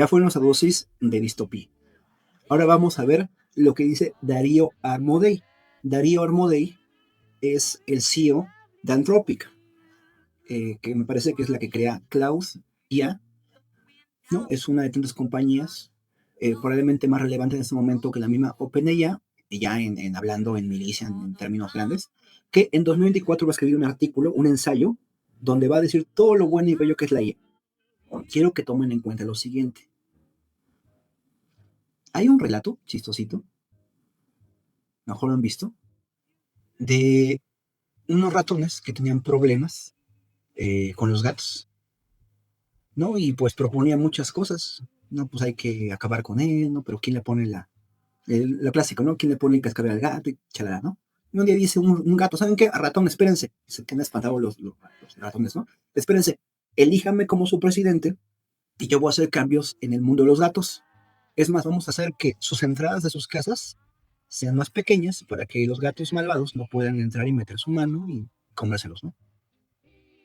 Ya fue nuestra dosis de distopía. Ahora vamos a ver lo que dice Darío Armodei. Darío Armodei es el CEO de Anthropic, que me parece que es la que crea Cloud IA, ¿no? Es una de tantas compañías, probablemente más relevante en este momento que la misma OpenAI, ya hablando en milicia, en términos grandes, que en 2024 va a escribir un artículo, un ensayo, donde va a decir todo lo bueno y bello que es la IA. Quiero que tomen en cuenta lo siguiente. Hay un relato chistosito, mejor lo han visto, de unos ratones que tenían problemas con los gatos, ¿no? Y pues proponían muchas cosas, ¿no? Pues hay que acabar con él, ¿no? Pero ¿quién le pone la clásica, ¿no? ¿Quién le pone el cascabel al gato? Y chalala, ¿no? Y un día dice un gato, ¿saben qué? A ratón, espérense. Se quedan espantados los ratones, ¿no? Espérense, elíjame como su presidente y yo voy a hacer cambios en el mundo de los gatos. Es más, vamos a hacer que sus entradas de sus casas sean más pequeñas para que los gatos malvados no puedan entrar y meter su mano y comérselos, ¿no?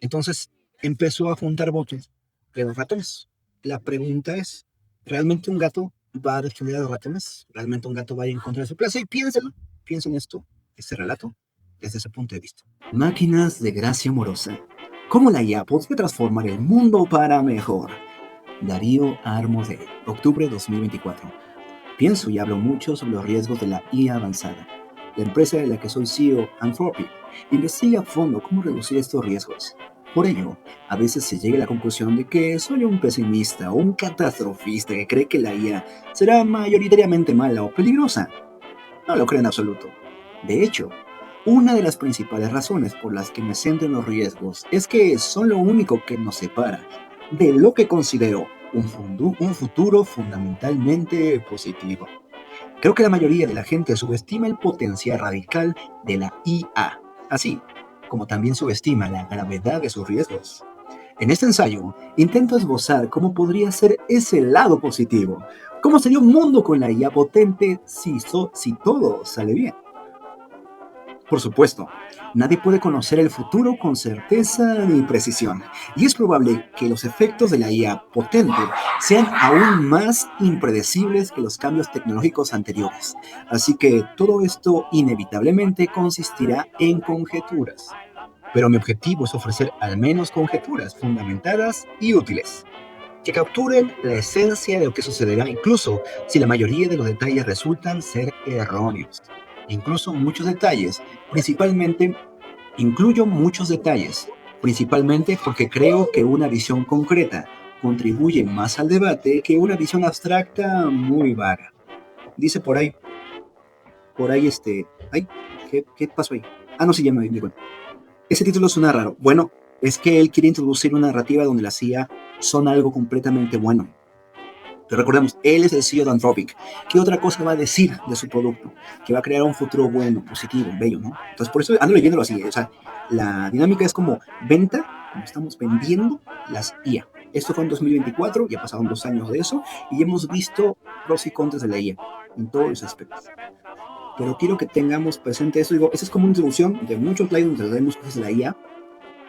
Entonces empezó a juntar votos de los ratones. La pregunta es, ¿realmente un gato va a defender a los ratones? ¿Realmente un gato va a ir en contra de su plaza? Y piénsenlo, piensen esto, este relato, desde ese punto de vista. Máquinas de gracia amorosa. ¿Cómo la IA podría transformar el mundo para mejor? Darío Armode, octubre de 2024. Pienso y hablo mucho sobre los riesgos de la IA avanzada. La empresa de la que soy CEO, Anthropic, investiga a fondo cómo reducir estos riesgos. Por ello, a veces se llega a la conclusión de que soy un pesimista o un catastrofista que cree que la IA será mayoritariamente mala o peligrosa. No lo creo en absoluto. De hecho, una de las principales razones por las que me centro en los riesgos es que son lo único que nos separa de lo que considero un futuro fundamentalmente positivo. Creo que la mayoría de la gente subestima el potencial radical de la IA, así como también subestima la gravedad de sus riesgos. En este ensayo, intento esbozar cómo podría ser ese lado positivo. ¿Cómo sería un mundo con la IA potente si todo sale bien? Por supuesto, nadie puede conocer el futuro con certeza ni precisión, y es probable que los efectos de la IA potente sean aún más impredecibles que los cambios tecnológicos anteriores. Así que todo esto inevitablemente consistirá en conjeturas. Pero mi objetivo es ofrecer al menos conjeturas fundamentadas y útiles, que capturen la esencia de lo que sucederá, incluso si la mayoría de los detalles resultan ser erróneos. Incluso muchos detalles, principalmente, incluyo muchos detalles, principalmente porque creo que una visión concreta contribuye más al debate que una visión abstracta muy vaga. Dice por ahí ay, ¿qué pasó ahí? Ah, no, sí, ya me di cuenta. Ese título suena raro. Bueno, es que él quiere introducir una narrativa donde la CIA son algo completamente bueno. Pero recordemos, él es el CEO de Anthropic. ¿Qué otra cosa va a decir de su producto? Que va a crear un futuro bueno, positivo, bello, ¿no? Entonces, por eso ando leyéndolo así. O sea, la dinámica es como venta, como estamos vendiendo las IA. Esto fue en 2024, ya pasaron 2 años de eso, y hemos visto pros y contras de la IA en todos los aspectos. Pero quiero que tengamos presente eso. Digo, esa es como una introducción de muchos slides donde traemos cosas de la IA,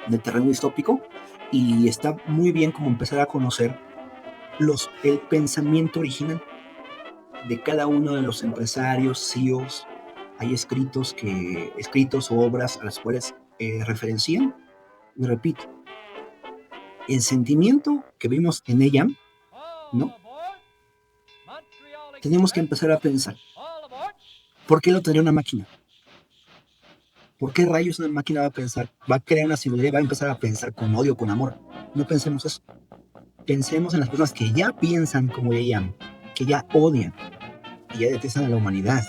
del terreno distópico, y está muy bien como empezar a conocer el pensamiento original de cada uno de los empresarios, CEOs. Hay escritos o obras a las cuales referencian. Y repito, el sentimiento que vimos en ella, ¿no? Tenemos que empezar a pensar, ¿por qué lo tendría una máquina? ¿Por qué rayos una máquina va a pensar? Va a crear una singularidad, va a empezar a pensar con odio, con amor. No pensemos eso. Pensemos en las personas que ya piensan como ella, que ya odian, que ya detestan a la humanidad.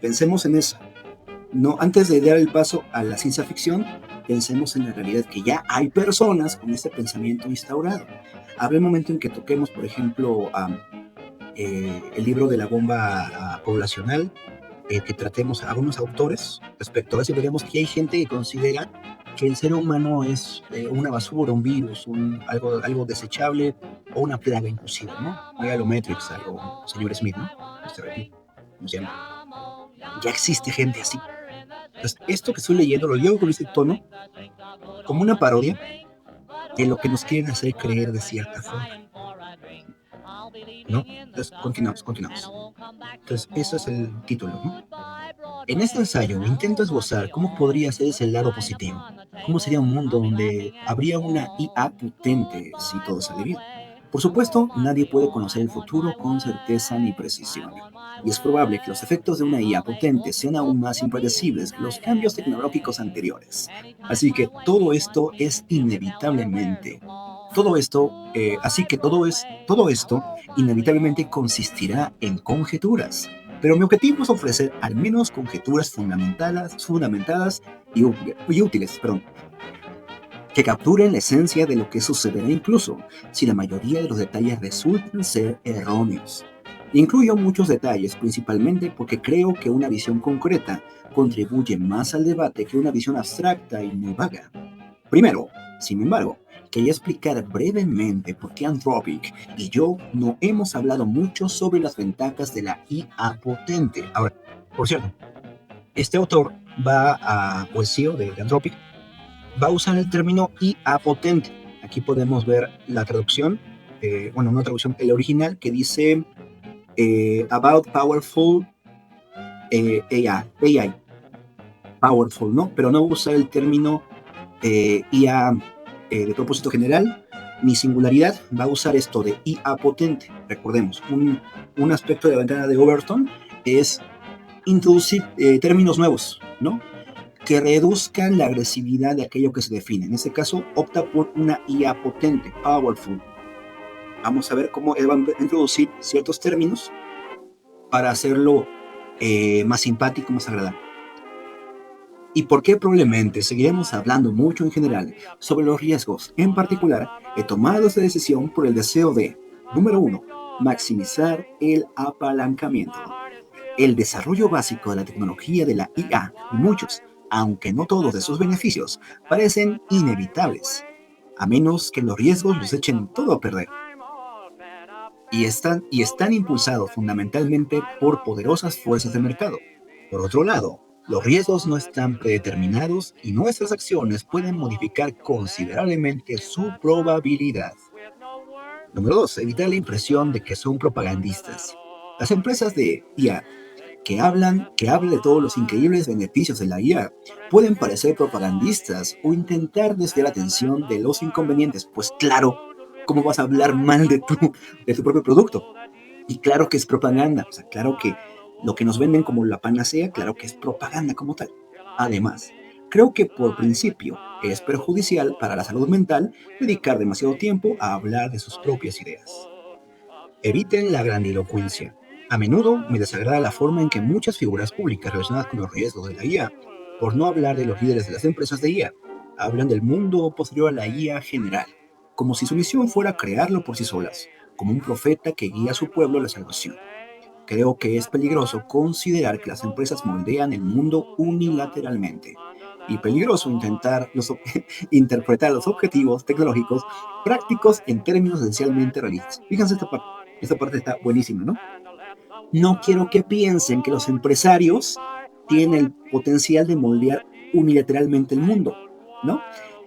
Pensemos en eso. No, antes de dar el paso a la ciencia ficción, pensemos en la realidad que ya hay personas con este pensamiento instaurado. Habrá un momento en que toquemos, por ejemplo, el libro de la bomba poblacional, que tratemos a algunos autores respecto a eso, y veremos que hay gente que considera que el ser humano es una basura, un virus, algo desechable o una plaga inclusive, ¿no? Mira lo Matrix, algo, señor Smith, ¿no? ¿Cómo se llama? Ya existe gente así. Entonces, esto que estoy leyendo lo llevo con ese tono como una parodia de lo que nos quieren hacer creer de cierta forma. ¿no? Entonces, continuamos. Entonces, eso es el título, ¿no? En este ensayo intento esbozar cómo podría ser ese lado positivo. ¿Cómo sería un mundo donde habría una IA potente si todo sale bien? Por supuesto, nadie puede conocer el futuro con certeza ni precisión, y es probable que los efectos de una IA potente sean aún más impredecibles que los cambios tecnológicos anteriores. Así que todo esto es inevitablemente, todo esto, así que todo esto inevitablemente consistirá en conjeturas. Pero mi objetivo es ofrecer al menos conjeturas fundamentadas y útiles, perdón, que capturen la esencia de lo que sucederá incluso si la mayoría de los detalles resultan ser erróneos. Incluyo muchos detalles, principalmente porque creo que una visión concreta contribuye más al debate que una visión abstracta y muy vaga. Primero, sin embargo, quería explicar brevemente por qué Anthropic y yo no hemos hablado mucho sobre las ventajas de la IA potente. Ahora, por cierto, este autor o el CEO de Anthropic, va a usar el término IA potente. Aquí podemos ver la traducción, bueno, una traducción, el original, que dice about powerful AI, powerful, ¿no? Pero no usa el término IA de propósito general ni singularidad, va a usar esto de IA potente. Recordemos, un aspecto de la ventana de Overton es introducir términos nuevos, ¿no? Que reduzcan la agresividad de aquello que se define. En este caso, opta por una IA potente, powerful. Vamos a ver cómo él va a introducir ciertos términos para hacerlo más simpático, más agradable. ¿Y por qué probablemente seguiremos hablando mucho en general sobre los riesgos? En particular, he tomado esta decisión por el deseo de, número 1, maximizar el apalancamiento. El desarrollo básico de la tecnología de la IA y muchos, aunque no todos de sus beneficios, parecen inevitables, a menos que los riesgos los echen todo a perder. Y están impulsados fundamentalmente por poderosas fuerzas de mercado. Por otro lado, los riesgos no están predeterminados y nuestras acciones pueden modificar considerablemente su probabilidad. Número 2. Evitar la impresión de que son propagandistas. Las empresas de IA que hablan de todos los increíbles beneficios de la IA pueden parecer propagandistas o intentar desviar la atención de los inconvenientes. Pues claro, ¿cómo vas a hablar mal de tu propio producto? Y claro que es propaganda, o sea, claro que lo que nos venden como la panacea, claro que es propaganda como tal. Además, creo que por principio es perjudicial para la salud mental dedicar demasiado tiempo a hablar de sus propias ideas. Eviten la grandilocuencia. A menudo me desagrada la forma en que muchas figuras públicas relacionadas con los riesgos de la IA, por no hablar de los líderes de las empresas de IA, hablan del mundo posterior a la IA general, como si su misión fuera crearlo por sí solas, como un profeta que guía a su pueblo a la salvación. Creo que es peligroso considerar que las empresas moldean el mundo unilateralmente y peligroso intentar interpretar los objetivos tecnológicos prácticos en términos esencialmente realistas. Fíjense esta parte está buenísima, ¿no? No quiero que piensen que los empresarios tienen el potencial de moldear unilateralmente el mundo, ¿no?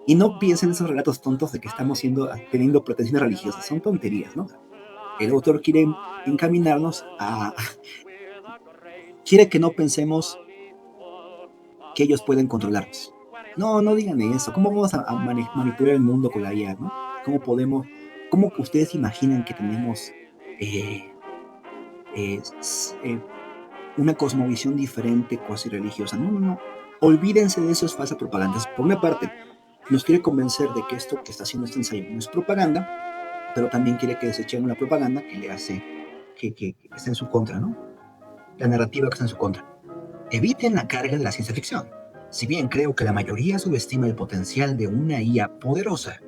Y no piensen en esos relatos tontos de que estamos teniendo pretensiones religiosas. Son tonterías, ¿no? El autor quiere encaminarnos quiere que no pensemos que ellos pueden controlarnos. No, no digan eso. ¿Cómo vamos a manipular el mundo con la IA, no? ¿Cómo que ustedes imaginan que tenemos eh, eh, eh, una cosmovisión diferente, cuasi religiosa? No, no, no. Olvídense de eso, es falsa propaganda. Por una parte, nos quiere convencer de que esto que está haciendo este ensayo no es propaganda, pero también quiere que desechemos la propaganda que le hace que está en su contra, ¿no? La narrativa que está en su contra. Eviten la carga de la ciencia ficción. Si bien creo que la mayoría subestima el potencial de una IA poderosa,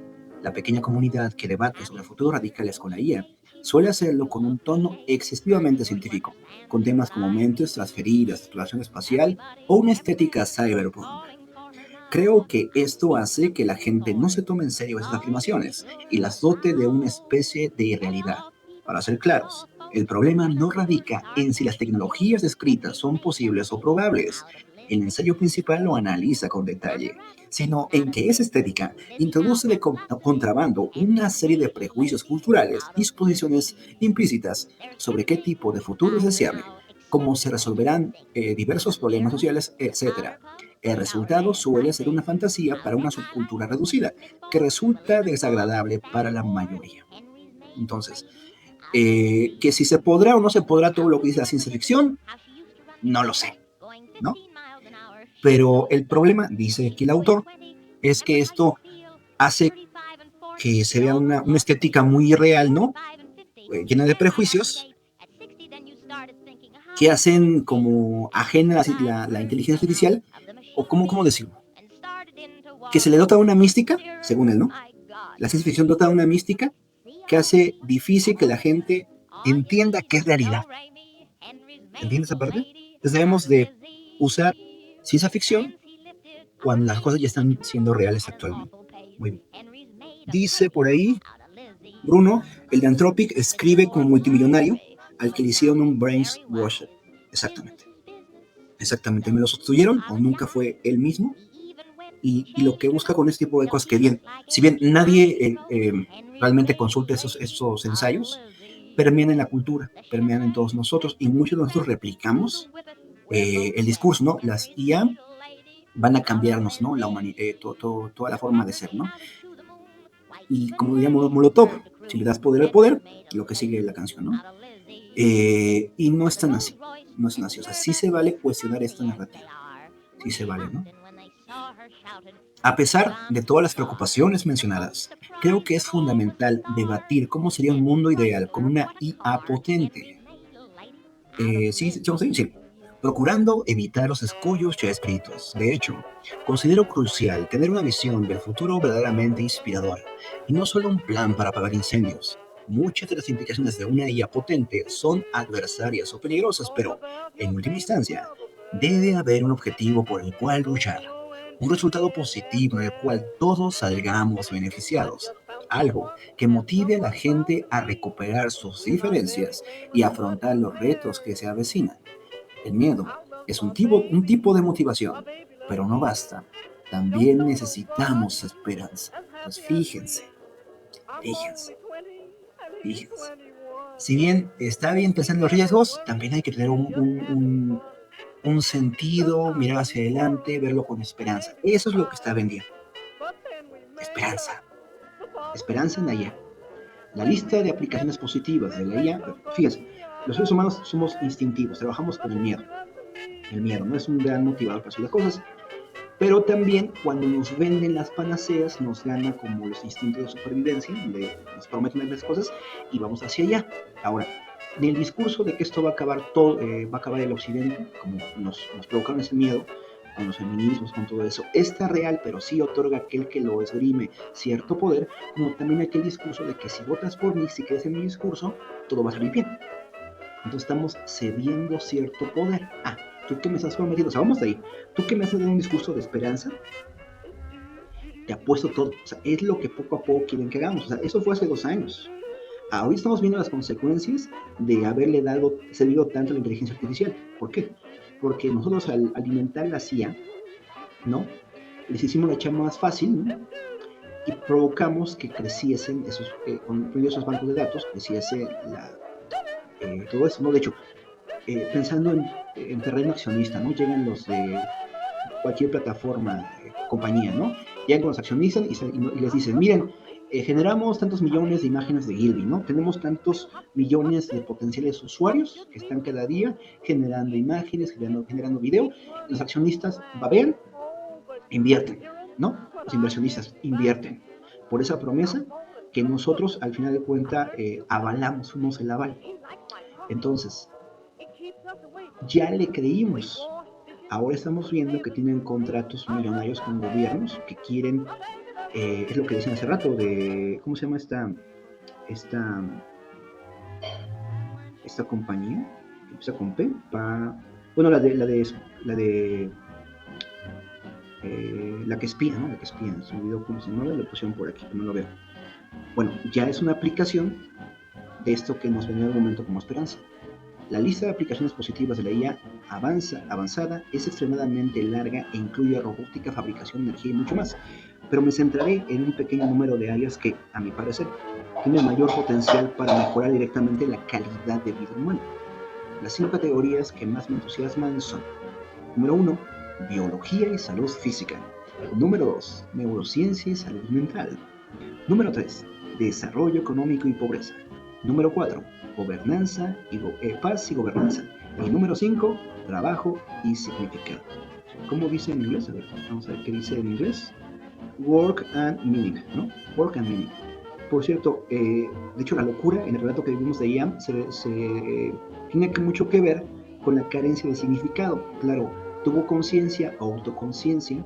la pequeña comunidad que debate sobre futuros radicales con la IA suele hacerlo con un tono excesivamente científico, con temas como mentes transferidas, exploración espacial o una estética cyberpunk. Creo que esto hace que la gente no se tome en serio esas afirmaciones y las dote de una especie de irrealidad. Para ser claros, el problema no radica en si las tecnologías descritas son posibles o probables. el ensayo principal lo analiza con detalle, sino en que esa estética introduce de contrabando una serie de prejuicios culturales y suposiciones implícitas sobre qué tipo de futuro es deseable, cómo se resolverán diversos problemas sociales, etcétera. El resultado suele ser una fantasía para una subcultura reducida, que resulta desagradable para la mayoría. Entonces, que si se podrá o no se podrá todo lo que dice la ciencia ficción, no lo sé, ¿no? Pero el problema, dice aquí el autor, es que esto hace que se vea una estética muy irreal, ¿no? Llena de prejuicios que hacen como ajena la inteligencia artificial, o cómo decirlo, que se le dota una mística, según él, ¿no? La ciencia ficción dota una mística que hace difícil que la gente entienda qué es realidad. ¿Entiendes esa parte? Entonces debemos de usar ciencia ficción cuando las cosas ya están siendo reales actualmente. Muy bien. Dice por ahí, Bruno, el de Anthropic escribe como multimillonario al que le hicieron un brainwash. Exactamente. Exactamente. Me lo sustituyeron o nunca fue él mismo. Y lo que busca con este tipo de cosas, que bien, si bien nadie realmente consulta esos ensayos, permean en la cultura, permean en todos nosotros, y muchos de nosotros replicamos el discurso, ¿no? Las IA van a cambiarnos, ¿no? Toda la forma de ser, ¿no? Y como diría Molotov, si le das poder al poder, lo que sigue la canción, ¿no? Y no es tan así, no es tan así. O sea, sí se vale cuestionar esta narrativa, sí se vale, ¿no? A pesar de todas las preocupaciones mencionadas, creo que es fundamental debatir cómo sería un mundo ideal con una IA potente. Sí, procurando evitar los escollos ya escritos. De hecho, considero crucial tener una visión del futuro verdaderamente inspiradora y no solo un plan para apagar incendios. Muchas de las implicaciones de una IA potente son adversarias o peligrosas, pero, en última instancia, debe haber un objetivo por el cual luchar, un resultado positivo en el cual todos salgamos beneficiados, algo que motive a la gente a recuperar sus diferencias y afrontar los retos que se avecinan. El miedo es un tipo de motivación, pero no basta. También necesitamos esperanza. Pues fíjense, fíjense. Si bien está bien pensar en los riesgos, también hay que tener un sentido, mirar hacia adelante, verlo con esperanza. Eso es lo que está vendiendo. Esperanza. Esperanza en la IA. La lista de aplicaciones positivas de la IA, fíjense, los seres humanos somos instintivos, trabajamos con el miedo. El miedo no es un gran motivador para hacer las cosas, pero también cuando nos venden las panaceas nos gana como los instintos de supervivencia, nos prometen las cosas y vamos hacia allá. Ahora, del discurso de que esto va a acabar todo, va a acabar el occidente, como nos provocaron ese miedo, con los feminismos, con todo eso, está real, pero sí otorga a aquel que lo esgrime cierto poder, como también aquel discurso de que si votas por mí, si crees en mi discurso, todo va a salir bien. Entonces estamos cediendo cierto poder. ¿Tú qué me estás prometiendo? O sea, vamos de ahí. ¿Tú qué me estás dando un discurso de esperanza? Te apuesto todo. O sea, es lo que poco a poco quieren que hagamos. O sea, eso fue hace 2 años. Ahorita estamos viendo las consecuencias de haberle cedido tanto a la inteligencia artificial. ¿Por qué? Porque nosotros al alimentar la CIA, ¿no? Les hicimos la chamba más fácil, ¿no? Y provocamos que creciesen con esos bancos de datos, creciese todo eso, ¿no? De hecho, pensando en terreno accionista, ¿no? Llegan los de cualquier plataforma, compañía, ¿no? Llegan con los accionistas y les dicen, miren, generamos tantos millones de imágenes de Gilby, ¿no? Tenemos tantos millones de potenciales usuarios que están cada día generando imágenes, generando video. Los accionistas babean, invierten, ¿no? Los inversionistas invierten por esa promesa que nosotros, al final de cuentas, avalamos, fuimos el aval. Entonces, ya le creímos. Ahora estamos viendo que tienen contratos millonarios con gobiernos que quieren, es lo que decían hace rato, ¿cómo se llama esta, esta compañía? Que empieza con P, bueno, la que espía, ¿no? La que espía, se me olvidó cómo se llama, lo pusieron por aquí, pero no lo veo. Bueno, ya es una aplicación de esto que nos venía al momento como esperanza. La lista de aplicaciones positivas de la IA avanzada es extremadamente larga e incluye robótica, fabricación, energía y mucho más, pero me centraré en un pequeño número de áreas que, a mi parecer, tienen mayor potencial para mejorar directamente la calidad de vida humana. Las 5 categorías que más me entusiasman son: número 1, biología y salud física. Número 2, neurociencia y salud mental. Número 3, desarrollo económico y pobreza. Número 4, gobernanza y paz y gobernanza. Y número 5, trabajo y significado. ¿Cómo dice en inglés? A ver, vamos a ver qué dice en inglés. Work and meaning, ¿no? Work and meaning. Por cierto, de hecho la locura en el relato que vivimos de Ian tiene mucho que ver con la carencia de significado. Claro, tuvo conciencia, autoconciencia,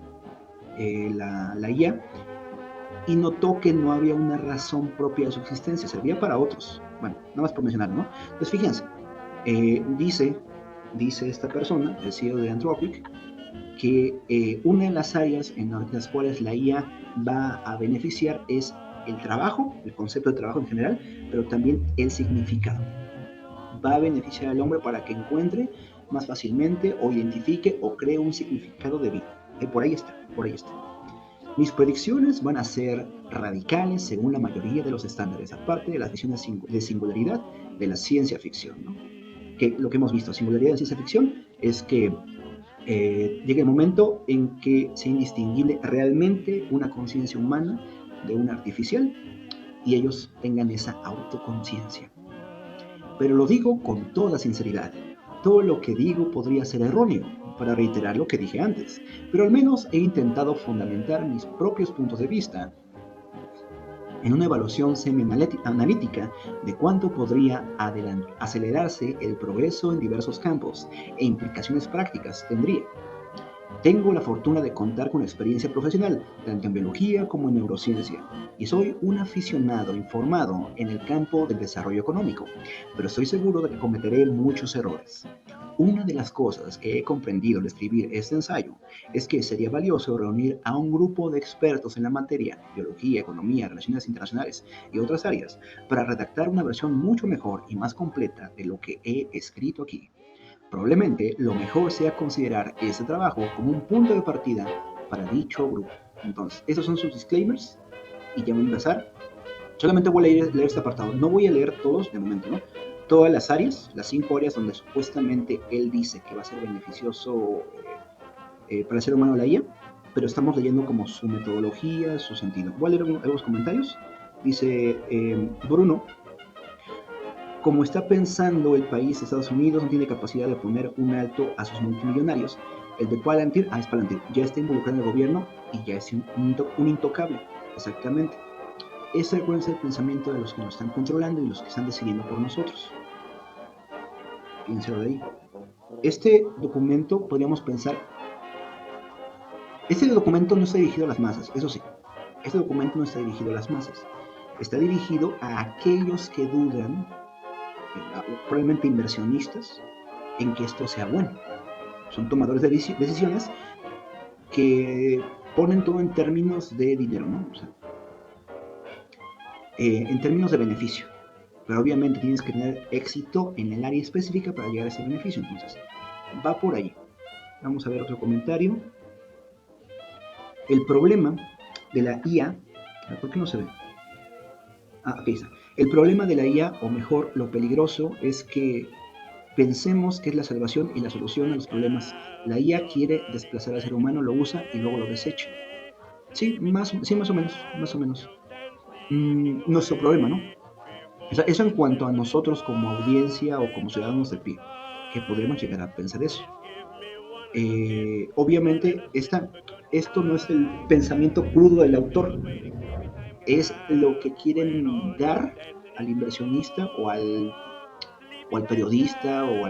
la IA, y notó que no había una razón propia de su existencia, servía para otros. Bueno, nada más por mencionar, ¿no? Entonces, fíjense, dice esta persona, el CEO de Anthropic, que una de las áreas en las cuales la IA va a beneficiar es el trabajo, el concepto de trabajo en general, pero también el significado. Va a beneficiar al hombre para que encuentre más fácilmente o identifique o cree un significado de vida. Por ahí está, por ahí está. Mis predicciones van a ser radicales según la mayoría de los estándares, aparte de las visiones de singularidad de la ciencia ficción, ¿no? Que lo que hemos visto, singularidad de ciencia ficción, es que llega el momento en que sea indistinguible realmente una conciencia humana de una artificial y ellos tengan esa autoconciencia. Pero lo digo con toda sinceridad. Todo lo que digo podría ser erróneo, para reiterar lo que dije antes, pero al menos he intentado fundamentar mis propios puntos de vista en una evaluación semi-analítica de cuánto podría acelerarse el progreso en diversos campos e implicaciones prácticas tendría. Tengo la fortuna de contar con experiencia profesional, tanto en biología como en neurociencia, y soy un aficionado informado en el campo del desarrollo económico, pero estoy seguro de que cometeré muchos errores. Una de las cosas que he comprendido al escribir este ensayo es que sería valioso reunir a un grupo de expertos en la materia, biología, economía, relaciones internacionales y otras áreas, para redactar una versión mucho mejor y más completa de lo que he escrito aquí. Probablemente lo mejor sea considerar ese trabajo como un punto de partida para dicho grupo. Entonces, esos son sus disclaimers y ya voy a empezar. Solamente voy a leer este apartado. No voy a leer todos de momento, ¿no? Todas las áreas, las 5 áreas donde supuestamente él dice que va a ser beneficioso para el ser humano la IA, pero estamos leyendo como su metodología, su sentido. Voy a leer algunos comentarios. Dice Bruno: como está pensando el país, Estados Unidos no tiene capacidad de poner un alto a sus multimillonarios. El de Palantir, es Palantir, ya está involucrado en el gobierno y ya es un intocable. Exactamente. Ese es el pensamiento de los que nos están controlando y los que están decidiendo por nosotros. Piénselo de ahí. Este documento, podríamos pensar, este documento no está dirigido a las masas, eso sí. Este documento no está dirigido a las masas. Está dirigido a aquellos que dudan, probablemente inversionistas, en que esto sea bueno. Son tomadores de decisiones que ponen todo en términos de dinero, ¿no? O sea, en términos de beneficio. Pero obviamente tienes que tener éxito en el área específica para llegar a ese beneficio. Entonces, va por ahí. Vamos a ver otro comentario. El problema de la IA... ¿Por qué no se ve? Aquí está. El problema de la IA, o mejor, lo peligroso, es que pensemos que es la salvación y la solución a los problemas. La IA quiere desplazar al ser humano, lo usa y luego lo desecha. Sí, más o menos. Nuestro problema, ¿no? O sea, eso en cuanto a nosotros como audiencia o como ciudadanos de pie, que podremos llegar a pensar eso. Obviamente, esto no es el pensamiento crudo del autor, es lo que quieren dar al inversionista o al periodista o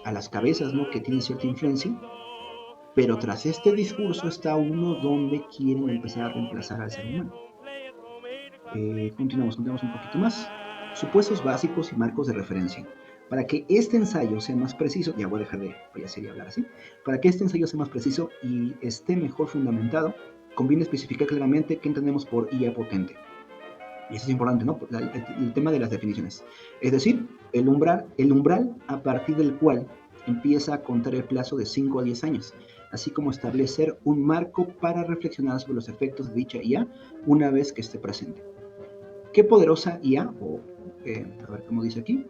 a las cabezas, ¿no?, que tienen cierta influencia. Pero tras este discurso está uno donde quieren empezar a reemplazar al ser humano. Continuamos un poquito más. Supuestos básicos y marcos de referencia. Para que este ensayo sea más preciso, ya voy a dejar de hablar así, para que este ensayo sea más preciso y esté mejor fundamentado, conviene especificar claramente qué entendemos por IA potente. Y eso es importante, ¿no? El tema de las definiciones. Es decir, el umbral a partir del cual empieza a contar el plazo de 5 a 10 años, así como establecer un marco para reflexionar sobre los efectos de dicha IA una vez que esté presente. ¿Qué poderosa IA? A ver cómo dice aquí.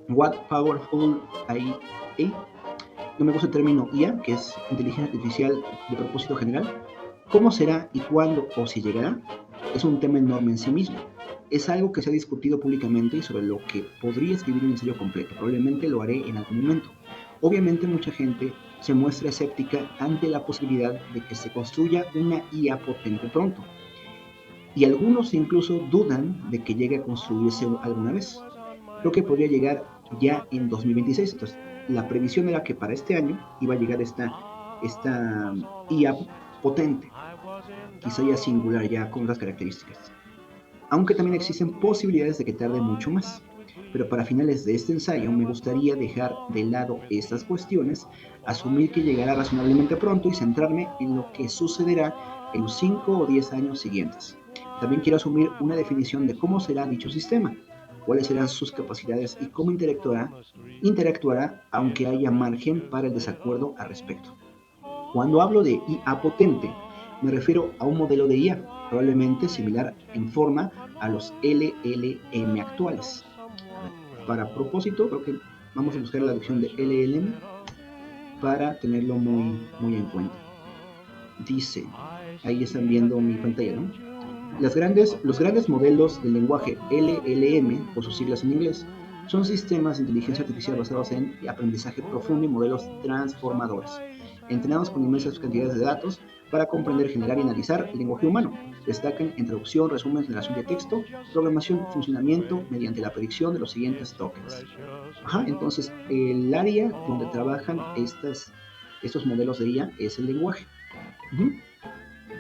What powerful IA? No me gusta el término IA, que es inteligencia artificial de propósito general. ¿Cómo será y cuándo o si llegará? Es un tema enorme en sí mismo. Es algo que se ha discutido públicamente y sobre lo que podría escribir un ensayo completo. Probablemente lo haré en algún momento. Obviamente mucha gente se muestra escéptica ante la posibilidad de que se construya una IA potente pronto. Y algunos incluso dudan de que llegue a construirse alguna vez. Creo que podría llegar ya en 2026. Entonces, la previsión era que para este año iba a llegar esta IA potente, quizá ya singular, ya con otras características. Aunque también existen posibilidades de que tarde mucho más. Pero para finales de este ensayo me gustaría dejar de lado estas cuestiones, asumir que llegará razonablemente pronto y centrarme en lo que sucederá en los 5 o 10 años siguientes. También quiero asumir una definición de cómo será dicho sistema, cuáles serán sus capacidades y cómo interactuará aunque haya margen para el desacuerdo al respecto. Cuando hablo de IA potente, me refiero a un modelo de IA probablemente similar en forma a los LLM actuales. A ver, para propósito, creo que vamos a buscar la lección de LLM para tenerlo muy, muy en cuenta. Dice, ahí están viendo mi pantalla, ¿no? Los grandes modelos del lenguaje LLM, por sus siglas en inglés, son sistemas de inteligencia artificial basados en aprendizaje profundo y modelos transformadores, entrenados con inmensas cantidades de datos para comprender, generar y analizar el lenguaje humano. Destacan en traducción, resumen, generación de texto, programación, funcionamiento mediante la predicción de los siguientes tokens. Entonces, el área donde trabajan estos modelos de IA es el lenguaje. Uh-huh.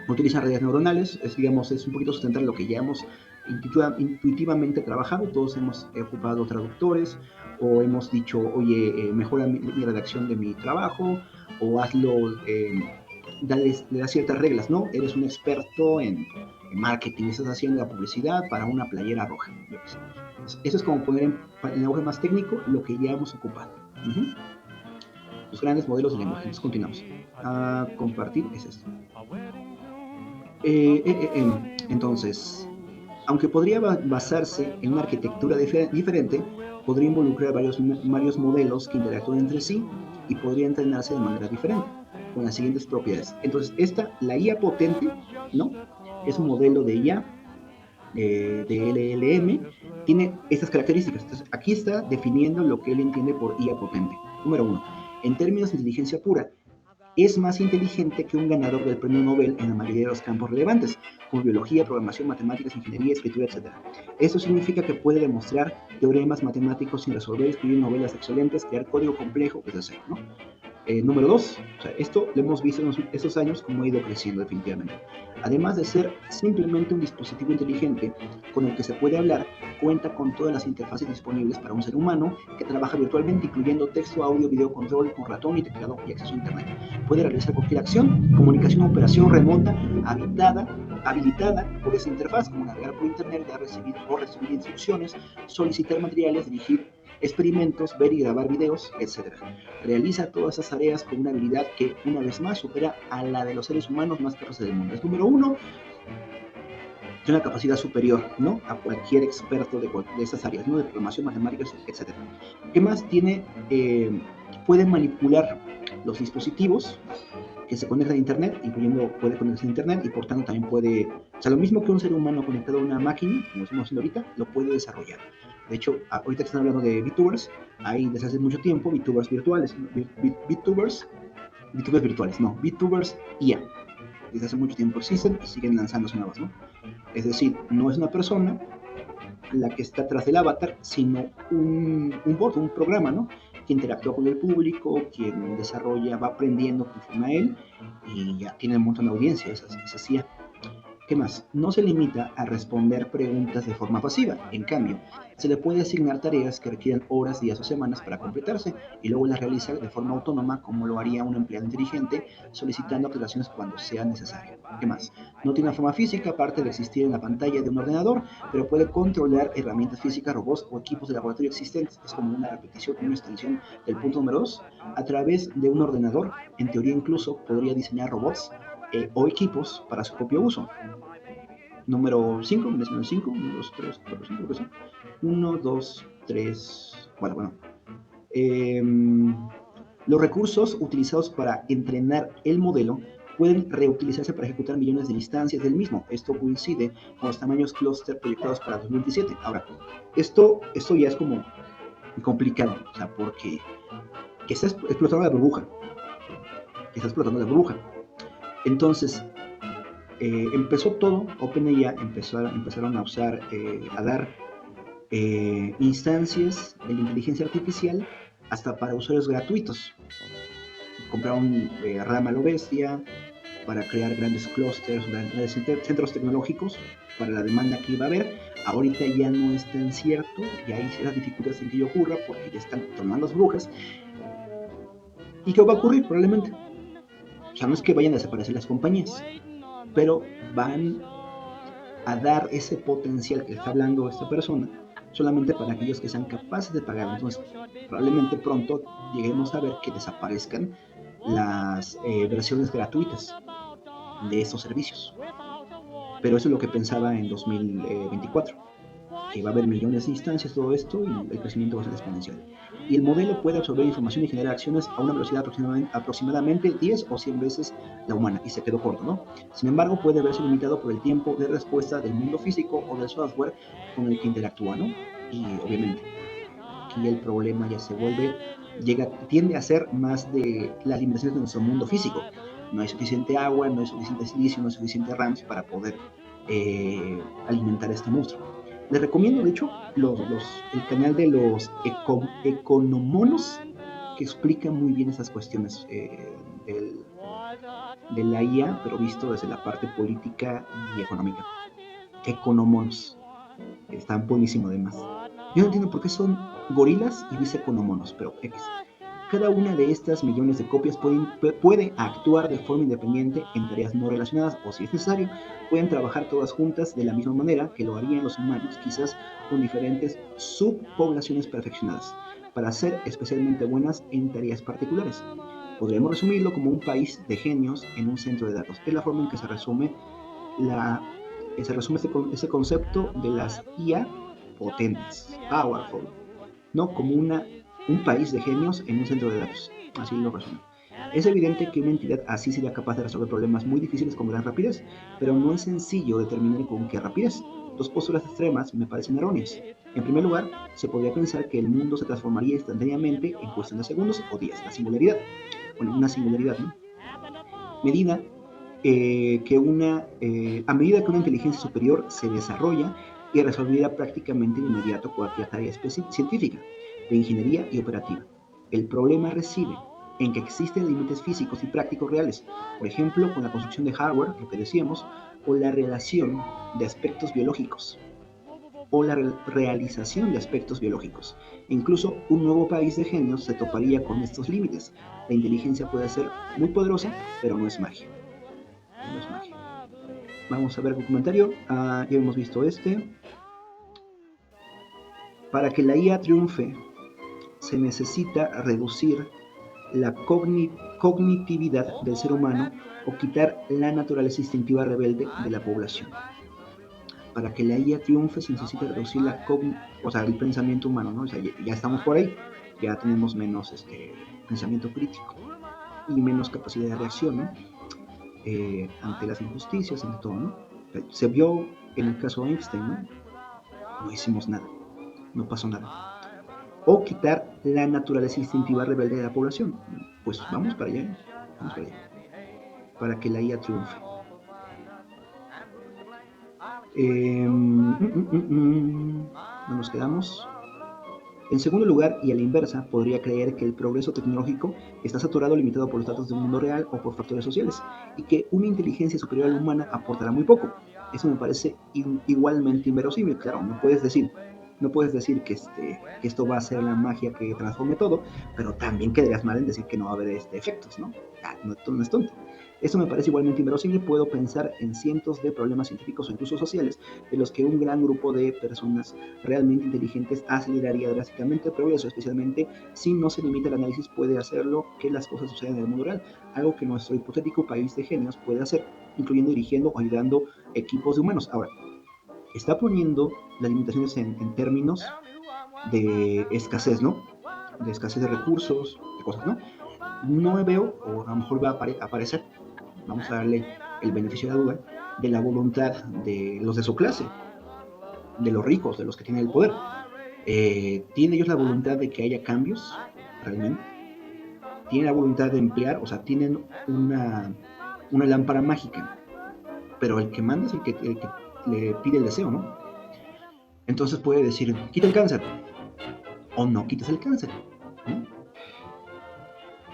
Utilizan redes neuronales, es un poquito sustentar lo que ya hemos intuitivamente trabajado. Todos hemos ocupado traductores o hemos dicho, oye, mejora mi redacción de mi trabajo, o hazlo, le das ciertas reglas, ¿no? Eres un experto en marketing, estás haciendo la publicidad para una playera roja. Eso es como poner en lenguaje más técnico lo que ya hemos ocupado. Uh-huh. Los grandes modelos de lenguaje. Entonces continuamos. Compartir es esto. Entonces, aunque podría basarse en una arquitectura diferente, podría involucrar varios modelos que interactúan entre sí y podría entrenarse de manera diferente, con las siguientes propiedades. Entonces, la IA potente, ¿no? Es un modelo de IA de LLM, tiene estas características. Entonces, aquí está definiendo lo que él entiende por IA potente. Número 1. En términos de inteligencia pura, es más inteligente que un ganador del premio Nobel en la mayoría de los campos relevantes, como biología, programación, matemáticas, ingeniería, escritura, etc. Esto significa que puede demostrar teoremas matemáticos sin resolver, escribir novelas excelentes, crear código complejo, etc., ¿no? Número 2, esto lo hemos visto en estos años como ha ido creciendo definitivamente. Además de ser simplemente un dispositivo inteligente con el que se puede hablar, cuenta con todas las interfaces disponibles para un ser humano que trabaja virtualmente, incluyendo texto, audio, video control con ratón y teclado y acceso a internet. Puede realizar cualquier acción, comunicación o operación remota habilitada por esa interfaz, como navegar por internet, recibir instrucciones, solicitar materiales, dirigir experimentos, ver y grabar videos, etc. Realiza todas esas tareas con una habilidad que, una vez más, supera a la de los seres humanos más capaces del mundo. Es número 1, tiene una capacidad superior, ¿no?, a cualquier experto de esas áreas, ¿no?, de programación, matemáticas, etc. ¿Qué más tiene? Puede manipular los dispositivos que se conectan a internet, puede conectarse a internet y por tanto también puede, lo mismo que un ser humano conectado a una máquina, como estamos haciendo ahorita, lo puede desarrollar. De hecho, ahorita que están hablando de VTubers, hay desde hace mucho tiempo VTubers virtuales, VTubers virtuales, no, VTubers IA. Desde hace mucho tiempo existen y siguen lanzándose nuevas, ¿no? Es decir, no es una persona la que está tras del avatar, sino un bot, un programa, ¿no?, que interactúa con el público, quien desarrolla, va aprendiendo conforme a él, y ya tiene un montón de audiencia, esa CIA. ¿Qué más? No se limita a responder preguntas de forma pasiva. En cambio, se le puede asignar tareas que requieran horas, días o semanas para completarse y luego las realiza de forma autónoma como lo haría un empleado inteligente solicitando aclaraciones cuando sea necesario. ¿Qué más? No tiene una forma física aparte de existir en la pantalla de un ordenador, pero puede controlar herramientas físicas, robots o equipos de laboratorio existentes. Es como una repetición, una extensión del punto número 2. A través de un ordenador, en teoría incluso, podría diseñar robots o equipos para su propio uso. Número 5, número 5, 1, 2, 3, 4, 5, creo que sí. 1, 2, 3, bueno. Eh, los recursos utilizados para entrenar el modelo pueden reutilizarse para ejecutar millones de instancias del mismo. Esto coincide con los tamaños clúster proyectados para 2027. Ahora, esto ya es como complicado, o sea, porque que está explotando la burbuja, que está explotando la burbuja. Entonces, empezó todo, OpenAI empezaron a usar, a dar instancias de la inteligencia artificial hasta para usuarios gratuitos. Compraron RAM a lo bestia para crear grandes clústeres, grandes centros tecnológicos para la demanda que iba a haber. Ahorita ya no es tan cierto, ya hay ciertas dificultades en que ello ocurra porque ya están tomando las brujas. ¿Y qué va a ocurrir? Probablemente. O sea, no es que vayan a desaparecer las compañías, pero van a dar ese potencial que está hablando esta persona solamente para aquellos que sean capaces de pagar. Entonces, probablemente pronto lleguemos a ver que desaparezcan las versiones gratuitas de estos servicios. Pero eso es lo que pensaba en 2024, que va a haber millones de instancias, todo esto, y el crecimiento va a ser exponencial. Y el modelo puede absorber información y generar acciones a una velocidad aproximadamente 10 o 100 veces la humana, y se quedó corto, ¿no? Sin embargo, puede verse limitado por el tiempo de respuesta del mundo físico o del software con el que interactúa, ¿no? Y obviamente, aquí el problema ya se vuelve, tiende a ser más de las limitaciones de nuestro mundo físico. No hay suficiente agua, no hay suficiente silicio, no hay suficiente RAMs para poder alimentar a este monstruo. Les recomiendo, de hecho, el canal de los economonos, que explica muy bien esas cuestiones de la IA, pero visto desde la parte política y económica. Economonos. Están buenísimos además. Yo no entiendo por qué son gorilas y dice economonos, pero X. Cada una de estas millones de copias puede actuar de forma independiente en tareas no relacionadas o, si es necesario, pueden trabajar todas juntas de la misma manera que lo harían los humanos, quizás con diferentes subpoblaciones perfeccionadas, para ser especialmente buenas en tareas particulares. Podríamos resumirlo como un país de genios en un centro de datos. Es la forma en que se resume ese concepto de las IA potentes, powerful, no como un país de genios en un centro de datos. Así lo resumo. Es evidente que una entidad así sería capaz de resolver problemas muy difíciles con gran rapidez, pero no es sencillo determinar con qué rapidez. Dos posturas extremas me parecen erróneas. En primer lugar, se podría pensar que el mundo se transformaría instantáneamente en cuestión de segundos o días, la singularidad. Bueno, una singularidad, ¿no? Medida a medida que una inteligencia superior se desarrolla y resolverá prácticamente de inmediato cualquier tarea científica, de ingeniería y operativa. El problema reside en que existen límites físicos y prácticos reales, por ejemplo, con la construcción de hardware, lo que decíamos, o la relación de aspectos biológicos, o la realización de aspectos biológicos. Incluso un nuevo país de genios se toparía con estos límites. La inteligencia puede ser muy poderosa, pero no es magia. No es magia. Vamos a ver el comentario. Ya hemos visto este. Para que la IA triunfe, se necesita reducir la cognitividad del ser humano o quitar la naturaleza instintiva rebelde de la población. Para que la IA triunfe, se necesita reducir el pensamiento humano, ¿no? O sea, ya estamos por ahí, ya tenemos menos pensamiento crítico y menos capacidad de reacción, ¿no? Ante las injusticias, ante todo, ¿no? Se vio en el caso de Einstein, ¿no? No hicimos nada, no pasó nada. O quitar la naturaleza instintiva rebelde de la población. Pues vamos para allá, para que la IA triunfe. ¿Dónde nos quedamos? En segundo lugar, y a la inversa, podría creer que el progreso tecnológico está saturado o limitado por los datos del mundo real o por factores sociales, y que una inteligencia superior a la humana aportará muy poco. Eso me parece igualmente inverosímil. Claro, no puedes decir que esto va a ser la magia que transforme todo, pero también quedarías mal en decir que no va a haber efectos, ¿no? Esto no es tonto. Esto me parece igualmente inverosímil. Puedo pensar en cientos de problemas científicos o incluso sociales de los que un gran grupo de personas realmente inteligentes aceleraría drásticamente el progreso, especialmente si no se limita el análisis, puede hacerlo que las cosas sucedan en el mundo real, algo que nuestro hipotético país de genios puede hacer, incluyendo dirigiendo o ayudando equipos de humanos. Ahora, está poniendo las limitaciones en términos de escasez, ¿no? De escasez de recursos, de cosas, ¿no? No veo, o a lo mejor va a aparecer, vamos a darle el beneficio de la duda, de la voluntad de los de su clase, de los ricos, de los que tienen el poder. ¿Tienen ellos la voluntad de que haya cambios realmente? ¿Tienen la voluntad de emplear? O sea, tienen una lámpara mágica, pero el que manda es el que le pide el deseo, ¿no? Entonces puede decir, quita el cáncer, o no quites el cáncer, ¿no?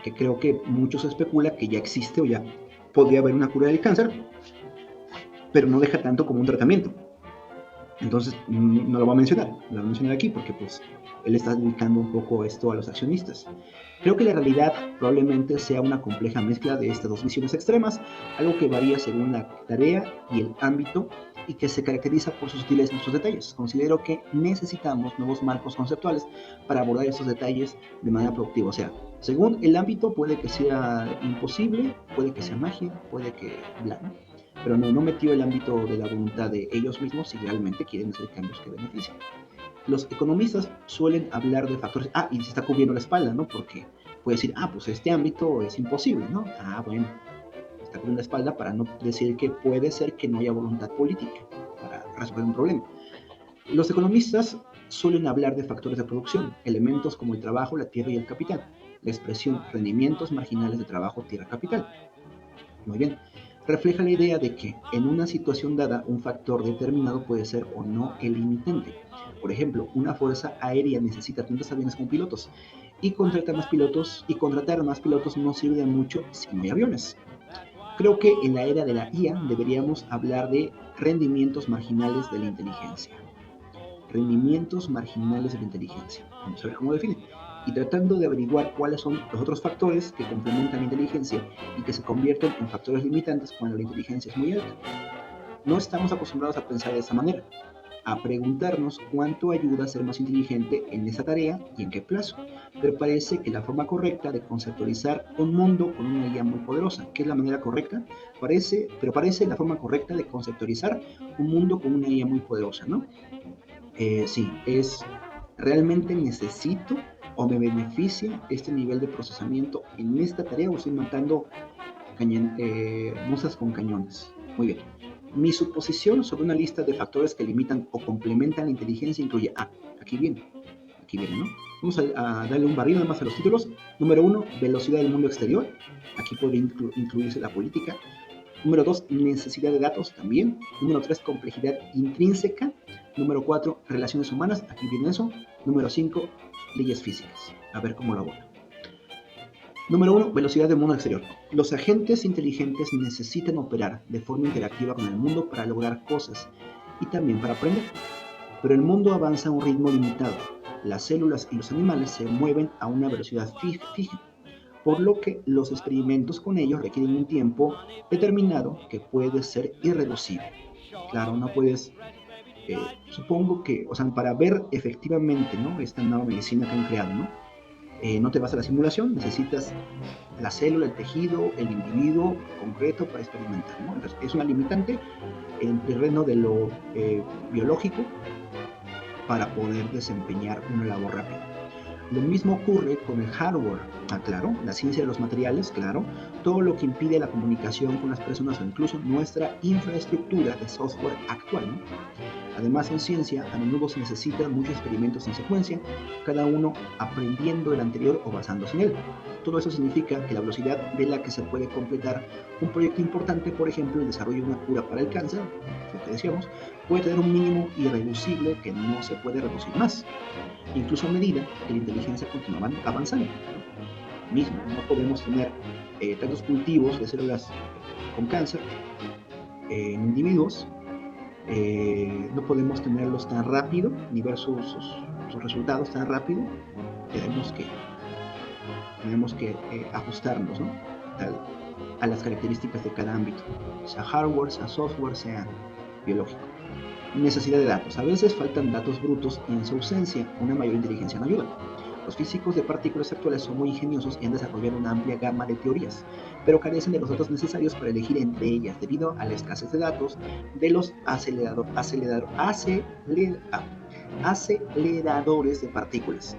Que creo que mucho se especula que ya existe o ya podría haber una cura del cáncer, pero no deja tanto como un tratamiento. Entonces no lo voy a mencionar, lo voy a mencionar aquí porque pues él está dedicando un poco esto a los accionistas. Creo que la realidad probablemente sea una compleja mezcla de estas dos visiones extremas, algo que varía según la tarea y el ámbito y que se caracteriza por sus sutiles y sus detalles. Considero que necesitamos nuevos marcos conceptuales para abordar estos detalles de manera productiva. O sea, según el ámbito puede que sea imposible, puede que sea magia, puede que bla, pero no metió el ámbito de la voluntad de ellos mismos si realmente quieren hacer cambios que beneficien. Los economistas suelen hablar de factores, y se está cubriendo la espalda, ¿no? Porque puede decir, pues este ámbito es imposible, ¿no? Bueno, está cubriendo la espalda para no decir que puede ser que no haya voluntad política para resolver un problema. Los economistas suelen hablar de factores de producción, elementos como el trabajo, la tierra y el capital. La expresión rendimientos marginales de trabajo, tierra, capital. Muy bien. Refleja la idea de que en una situación dada un factor determinado puede ser o no el limitante. Por ejemplo, una fuerza aérea necesita tantos aviones como pilotos y contratar más pilotos no sirve de mucho si no hay aviones. Creo que en la era de la IA deberíamos hablar de rendimientos marginales de la inteligencia. Rendimientos marginales de la inteligencia. Vamos a ver cómo define. Y tratando de averiguar cuáles son los otros factores que complementan la inteligencia y que se convierten en factores limitantes cuando la inteligencia es muy alta. No estamos acostumbrados a pensar de esa manera, a preguntarnos cuánto ayuda a ser más inteligente en esa tarea y en qué plazo. Pero parece que la forma correcta de conceptualizar un mundo con una IA muy poderosa, ¿qué es la manera correcta? Parece la forma correcta de conceptualizar un mundo con una IA muy poderosa, ¿no? Sí, es realmente necesito o me beneficia este nivel de procesamiento en esta tarea o estoy matando musas con cañones. Muy bien. Mi suposición sobre una lista de factores que limitan o complementan la inteligencia incluye, aquí viene, ¿no? Vamos a darle un barrido además a los títulos. Número 1, velocidad del mundo exterior. Aquí podría incluirse la política. Número 2, necesidad de datos también. Número 3, complejidad intrínseca. Número 4, relaciones humanas. Aquí viene eso. Número 5, leyes físicas. A ver cómo lo aborda. Número 1, velocidad del mundo exterior. Los agentes inteligentes necesitan operar de forma interactiva con el mundo para lograr cosas y también para aprender. Pero el mundo avanza a un ritmo limitado. Las células y los animales se mueven a una velocidad fija, por lo que los experimentos con ellos requieren un tiempo determinado que puede ser irreducible. Claro, no puedes, supongo que, o sea, para ver efectivamente, ¿no? Esta nueva medicina que han creado, ¿no? No te vas a la simulación, necesitas la célula, el tejido, el individuo concreto para experimentar, ¿no? Entonces, es una limitante en el terreno de lo biológico para poder desempeñar una labor rápida. Lo mismo ocurre con el hardware, claro, la ciencia de los materiales, claro, todo lo que impide la comunicación con las personas o incluso nuestra infraestructura de software actual, ¿no? Además, en ciencia, a menudo se necesitan muchos experimentos en secuencia, cada uno aprendiendo del anterior o basándose en él. Todo eso significa que la velocidad de la que se puede completar un proyecto importante, por ejemplo, el desarrollo de una cura para el cáncer, lo que decíamos, puede tener un mínimo irreducible que no se puede reducir más, incluso a medida que la inteligencia continúa avanzando. Mismo, no podemos tener tantos cultivos de células con cáncer en individuos no podemos tenerlos tan rápido, ni ver sus resultados tan rápido. Tenemos que, ajustarnos, ¿no? A las características de cada ámbito, sea hardware, sea software, sea biológico. Necesidad de datos. A veces faltan datos brutos y en su ausencia una mayor inteligencia no ayuda. Los físicos de partículas actuales son muy ingeniosos y han desarrollado una amplia gama de teorías, pero carecen de los datos necesarios para elegir entre ellas debido a la escasez de datos de los aceleradores de partículas.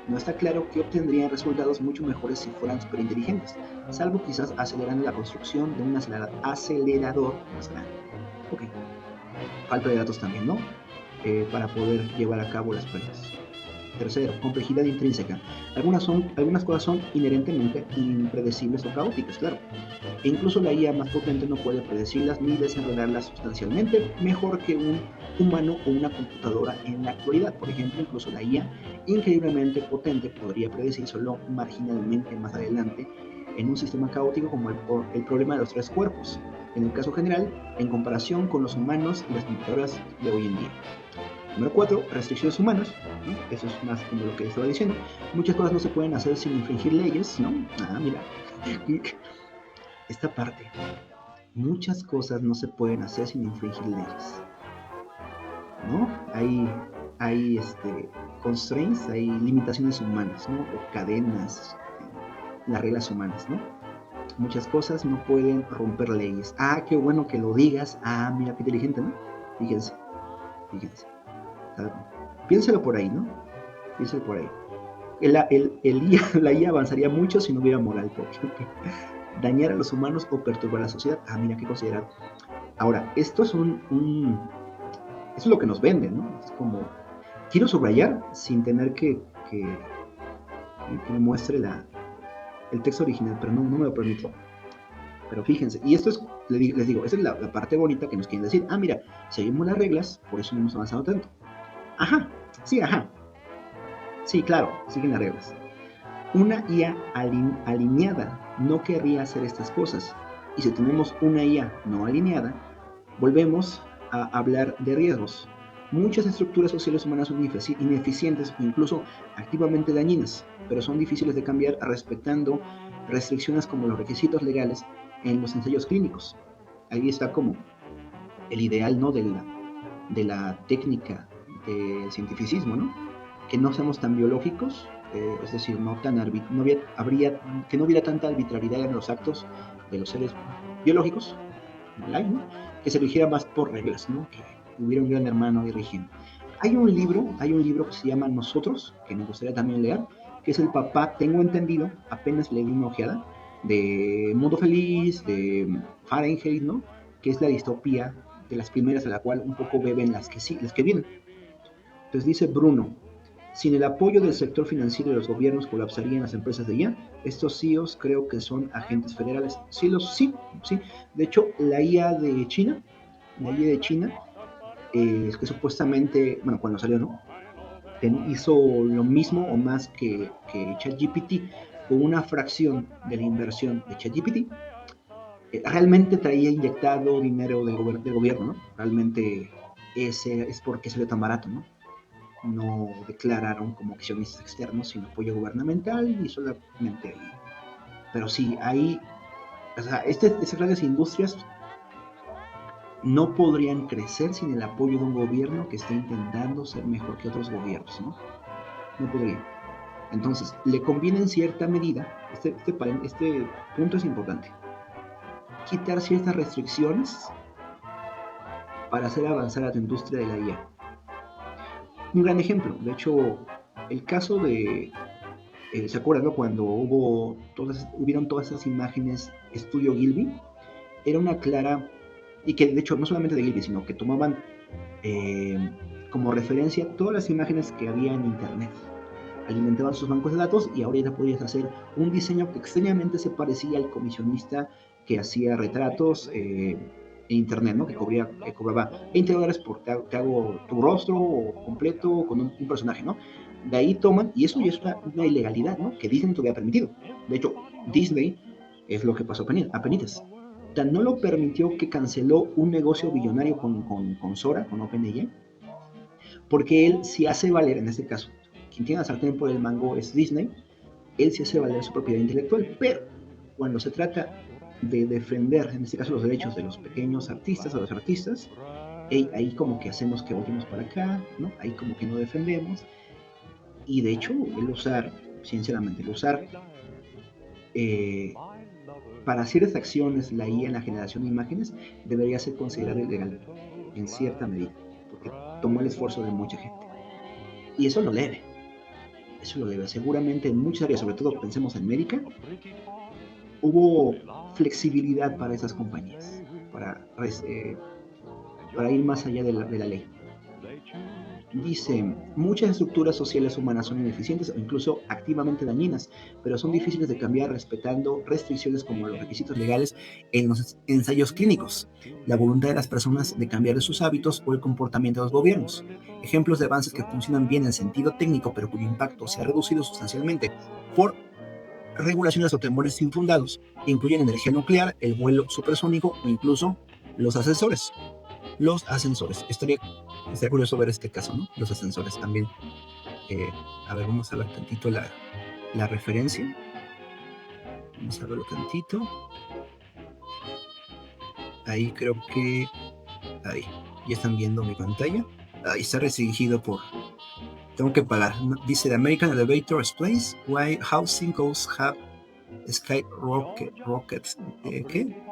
No está claro que obtendrían resultados mucho mejores si fueran superinteligentes, salvo quizás acelerando la construcción de un acelerador más grande. Ok. Falta de datos también, ¿no? Para poder llevar a cabo las pruebas. Tercero, complejidad intrínseca. Algunas cosas son inherentemente impredecibles o caóticas, claro. E incluso la IA más potente no puede predecirlas ni desenredarlas sustancialmente mejor que un humano o una computadora en la actualidad. Por ejemplo, incluso la IA increíblemente potente podría predecir solo marginalmente más adelante en un sistema caótico como el problema de los tres cuerpos, en el caso general, en comparación con los humanos y las computadoras de hoy en día. Número 4, restricciones humanas, ¿no? Eso es más como lo que estaba diciendo. Muchas cosas no se pueden hacer sin infringir leyes, ¿no? Mira, esta parte. Muchas cosas no se pueden hacer sin infringir leyes, ¿no? Hay constraints, hay limitaciones humanas, ¿no? O cadenas, las reglas humanas, ¿no? Muchas cosas no pueden romper leyes. Qué bueno que lo digas. Mira, qué inteligente, ¿no? Fíjense. Piénselo por ahí, ¿no? Piénselo por ahí. La IA avanzaría mucho si no hubiera moral, por ejemplo. Dañar a los humanos o perturbar a la sociedad. Mira, qué considerar. Ahora, esto es eso es lo que nos venden, ¿no? Es como, quiero subrayar sin tener que me muestre el texto original, pero no me lo permito. Pero fíjense, y esto es, les digo, esa es la parte bonita que nos quieren decir. Mira, seguimos las reglas, por eso no hemos avanzado tanto. Sí, claro, siguen las reglas. Una IA alineada no querría hacer estas cosas. Y si tenemos una IA no alineada, volvemos a hablar de riesgos. Muchas estructuras sociales humanas son ineficientes o incluso activamente dañinas, pero son difíciles de cambiar respetando restricciones como los requisitos legales en los ensayos clínicos. Ahí está como el ideal, ¿no? de la técnica de cientificismo, ¿no? Que no seamos tan biológicos, es decir, que no hubiera tanta arbitrariedad en los actos de los seres biológicos, ¿no? Que se rigiera más por reglas, ¿no? Que hubiera un gran hermano ahí rigiendo. Hay un libro que se llama Nosotros, que me gustaría también leer, que es el papá, tengo entendido, apenas le di una ojeada, de Mundo Feliz, de Fahrenheit, ¿no? Que es la distopía de las primeras, a la cual un poco beben las que vienen. Entonces dice Bruno, sin el apoyo del sector financiero y los gobiernos colapsarían las empresas de IA. Estos CEOs creo que son agentes federales. Sí. De hecho, la IA de China, que supuestamente, bueno, cuando salió, ¿no? Hizo lo mismo o más que ChatGPT, con una fracción de la inversión de ChatGPT. Realmente traía inyectado dinero del gobierno, ¿no? Realmente ese es porque salió tan barato, ¿no? No declararon como accionistas externos, sino apoyo gubernamental y solamente ahí. Pero sí, ahí, o sea, estas grandes industrias no podrían crecer sin el apoyo de un gobierno que esté intentando ser mejor que otros gobiernos, ¿no? No podría. Entonces, le conviene en cierta medida, este punto es importante, quitar ciertas restricciones para hacer avanzar a tu industria de la IA. Un gran ejemplo, de hecho, el caso de, ¿se acuerdan, no? Cuando hubieron todas esas imágenes Estudio Gilby? Era una clara, y que de hecho no solamente de Gilby, sino que tomaban como referencia todas las imágenes que había en internet. Alimentaban sus bancos de datos y ahora ya podías hacer un diseño que extrañamente se parecía al comisionista que hacía retratos en internet, ¿no? Que cobraba $20 por te hago tu rostro completo con un personaje, ¿no? De ahí toman, y eso ya es una ilegalidad, ¿no? Que Disney todavía ha permitido. De hecho, Disney es lo que pasó a penitas. Tan no lo permitió que canceló un negocio billonario con Sora, con OpenAI, porque él sí hace valer, en este caso, quien tiene la sartén por el mango es Disney, él sí hace valer su propiedad intelectual, pero cuando se trata de defender, en este caso, los derechos de los pequeños artistas o los artistas, ahí como que hacemos que volvemos para acá, ¿no? Ahí como que no defendemos, y de hecho, el usar, sinceramente, el usar eh, para ciertas acciones la IA en la generación de imágenes debería ser considerado ilegal, en cierta medida, porque tomó el esfuerzo de mucha gente. Y eso lo debe. Seguramente en muchas áreas, sobre todo pensemos en médica, hubo flexibilidad para esas compañías, para, para ir más allá de la ley. Dice, muchas estructuras sociales humanas son ineficientes o incluso activamente dañinas, pero son difíciles de cambiar respetando restricciones como los requisitos legales en los ensayos clínicos, la voluntad de las personas de cambiar sus hábitos o el comportamiento de los gobiernos. Ejemplos de avances que funcionan bien en sentido técnico, pero cuyo impacto se ha reducido sustancialmente por regulaciones o temores infundados, incluyen energía nuclear, el vuelo supersónico o incluso los ascensores. Los ascensores. Estaría curioso ver este caso, ¿no? Los ascensores también. Eh, a ver, vamos a ver tantito la referencia. Vamos a verlo tantito. Ahí creo que... Ahí. Ya están viendo mi pantalla. Ahí está restringido por... Tengo que pagar. Dice The American Elevator explains why housing costs have skyrockets. ¿Qué?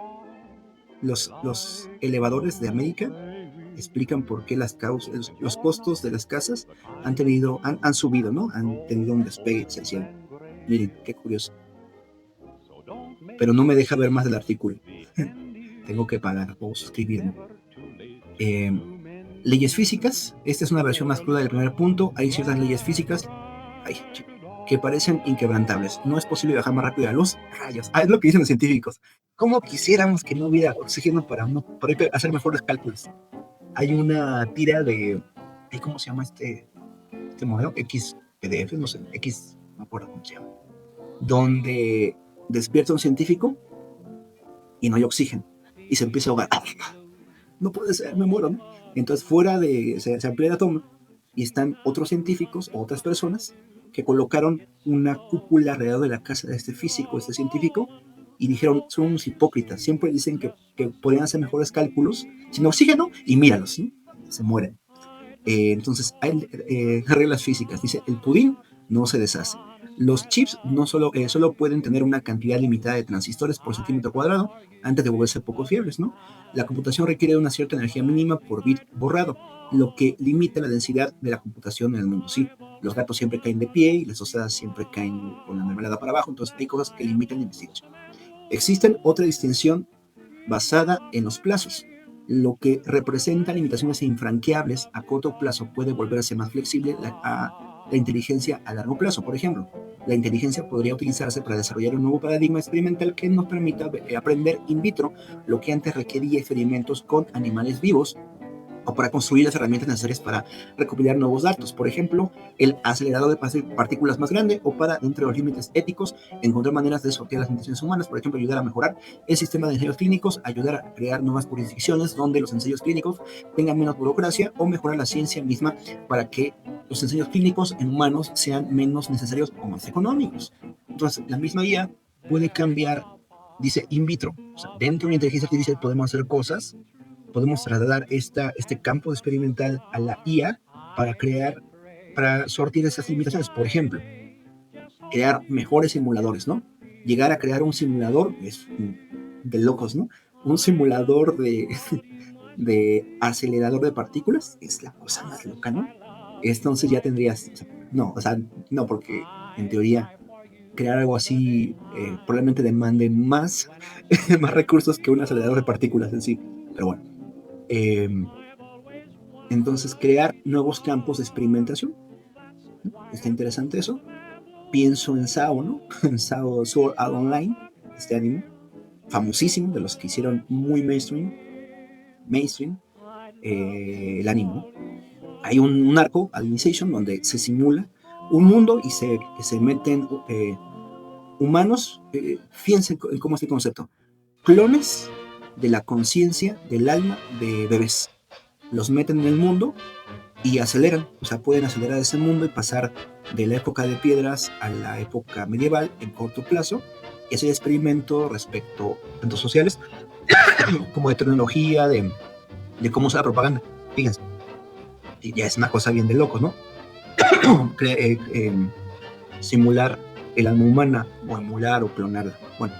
Los elevadores de América explican por qué los costos de las casas han subido, ¿no? Han tenido un despegue esencial. Miren, qué curioso. Pero no me deja ver más del artículo. Tengo que pagar o suscribirme. Leyes físicas. Esta es una versión más cruda del primer punto. Hay ciertas leyes físicas que parecen inquebrantables. No es posible viajar más rápido a la luz. Rayos. Es lo que dicen los científicos. ¿Cómo quisiéramos que no hubiera oxígeno para hacer mejores cálculos? Hay una tira de... ¿Cómo se llama este modelo? XPDF, no sé, no me acuerdo cómo se llama. Donde despierta un científico y no hay oxígeno. Y se empieza a ahogar. No puede ser, me muero, ¿no? Entonces se amplía la toma y están otros científicos o otras personas que colocaron una cúpula alrededor de la casa de este físico, este científico, y dijeron, son unos hipócritas, siempre dicen que podrían hacer mejores cálculos sin oxígeno y míralos, ¿no? Se mueren. Entonces hay reglas físicas, dice, el pudín no se deshace. Los chips solo pueden tener una cantidad limitada de transistores por centímetro cuadrado antes de volverse poco fiables, ¿no? La computación requiere una cierta energía mínima por bit borrado, lo que limita la densidad de la computación en el mundo. Sí, los gatos siempre caen de pie y las osadas siempre caen con la mermelada para abajo, entonces hay cosas que limitan la investigación. Existe otra distinción basada en los plazos. Lo que representa limitaciones infranqueables a corto plazo puede volverse más flexible a la inteligencia a largo plazo. Por ejemplo, la inteligencia podría utilizarse para desarrollar un nuevo paradigma experimental que nos permita aprender in vitro lo que antes requería experimentos con animales vivos o para construir las herramientas necesarias para recopilar nuevos datos. Por ejemplo, el acelerador de partículas más grande o para, dentro de los límites éticos, encontrar maneras de sortear las limitaciones humanas, por ejemplo, ayudar a mejorar el sistema de ensayos clínicos, ayudar a crear nuevas jurisdicciones donde los ensayos clínicos tengan menos burocracia o mejorar la ciencia misma para que los ensayos clínicos en humanos sean menos necesarios o más económicos. Entonces, la misma IA puede cambiar, dice in vitro. O sea, dentro de la inteligencia artificial podemos hacer cosas, podemos trasladar este campo experimental a la IA para sortir esas limitaciones. Por ejemplo, crear mejores simuladores, ¿no? Llegar a crear un simulador es de locos, ¿no? Un simulador de acelerador de partículas es la cosa más loca, ¿no? Entonces ya tendrías, no, porque en teoría crear algo así probablemente demande más recursos que un acelerador de partículas en sí. Pero bueno. Entonces, crear nuevos campos de experimentación, ¿no? Está interesante eso. Pienso en SAO, ¿no? En SAO Sword Art Online, este anime, famosísimo, de los que hicieron muy mainstream el anime, ¿no? Hay un arco, Alicization, donde se simula un mundo y se meten humanos, fíjense en cómo es el concepto, clones de la conciencia, del alma de bebés. Los meten en el mundo y aceleran, o sea, pueden acelerar ese mundo y pasar de la época de piedras a la época medieval en corto plazo. Y ese experimento respecto tanto sociales como de tecnología, de cómo usar la propaganda. Fíjense, ya es una cosa bien de locos, ¿no? Simular el alma humana o emular o clonarla. Bueno,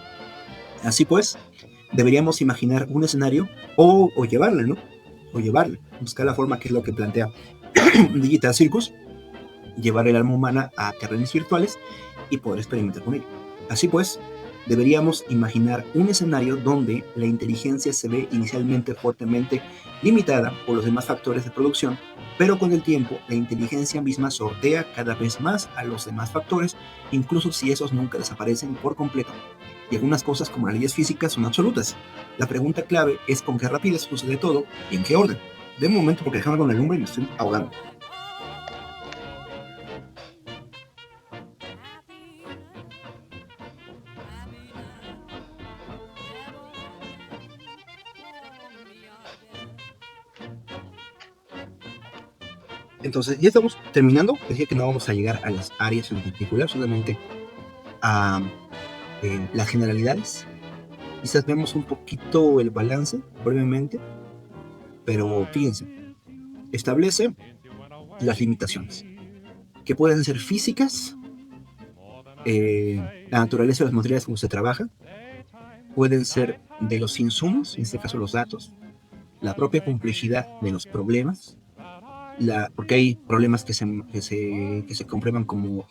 así pues, deberíamos imaginar un escenario o llevarle, ¿no? O llevarle, buscar la forma que es lo que plantea Digital Circus, llevar el alma humana a terrenos virtuales y poder experimentar con ello. Así pues, deberíamos imaginar un escenario donde la inteligencia se ve inicialmente fuertemente limitada por los demás factores de producción, pero con el tiempo la inteligencia misma sortea cada vez más a los demás factores, incluso si esos nunca desaparecen por completo. Y algunas cosas como las leyes físicas son absolutas. La pregunta clave es con qué rapidez sucede todo y en qué orden. De momento, porque déjame con el lumbre y me estoy ahogando. Entonces, ya estamos terminando. Decía que no vamos a llegar a las áreas en particular, solamente a las generalidades. Quizás vemos un poquito el balance brevemente, pero fíjense, establece las limitaciones, que pueden ser físicas, la naturaleza de los materiales como se trabaja, pueden ser de los insumos, en este caso los datos, la propia complejidad de los problemas, porque hay problemas que se comprueban como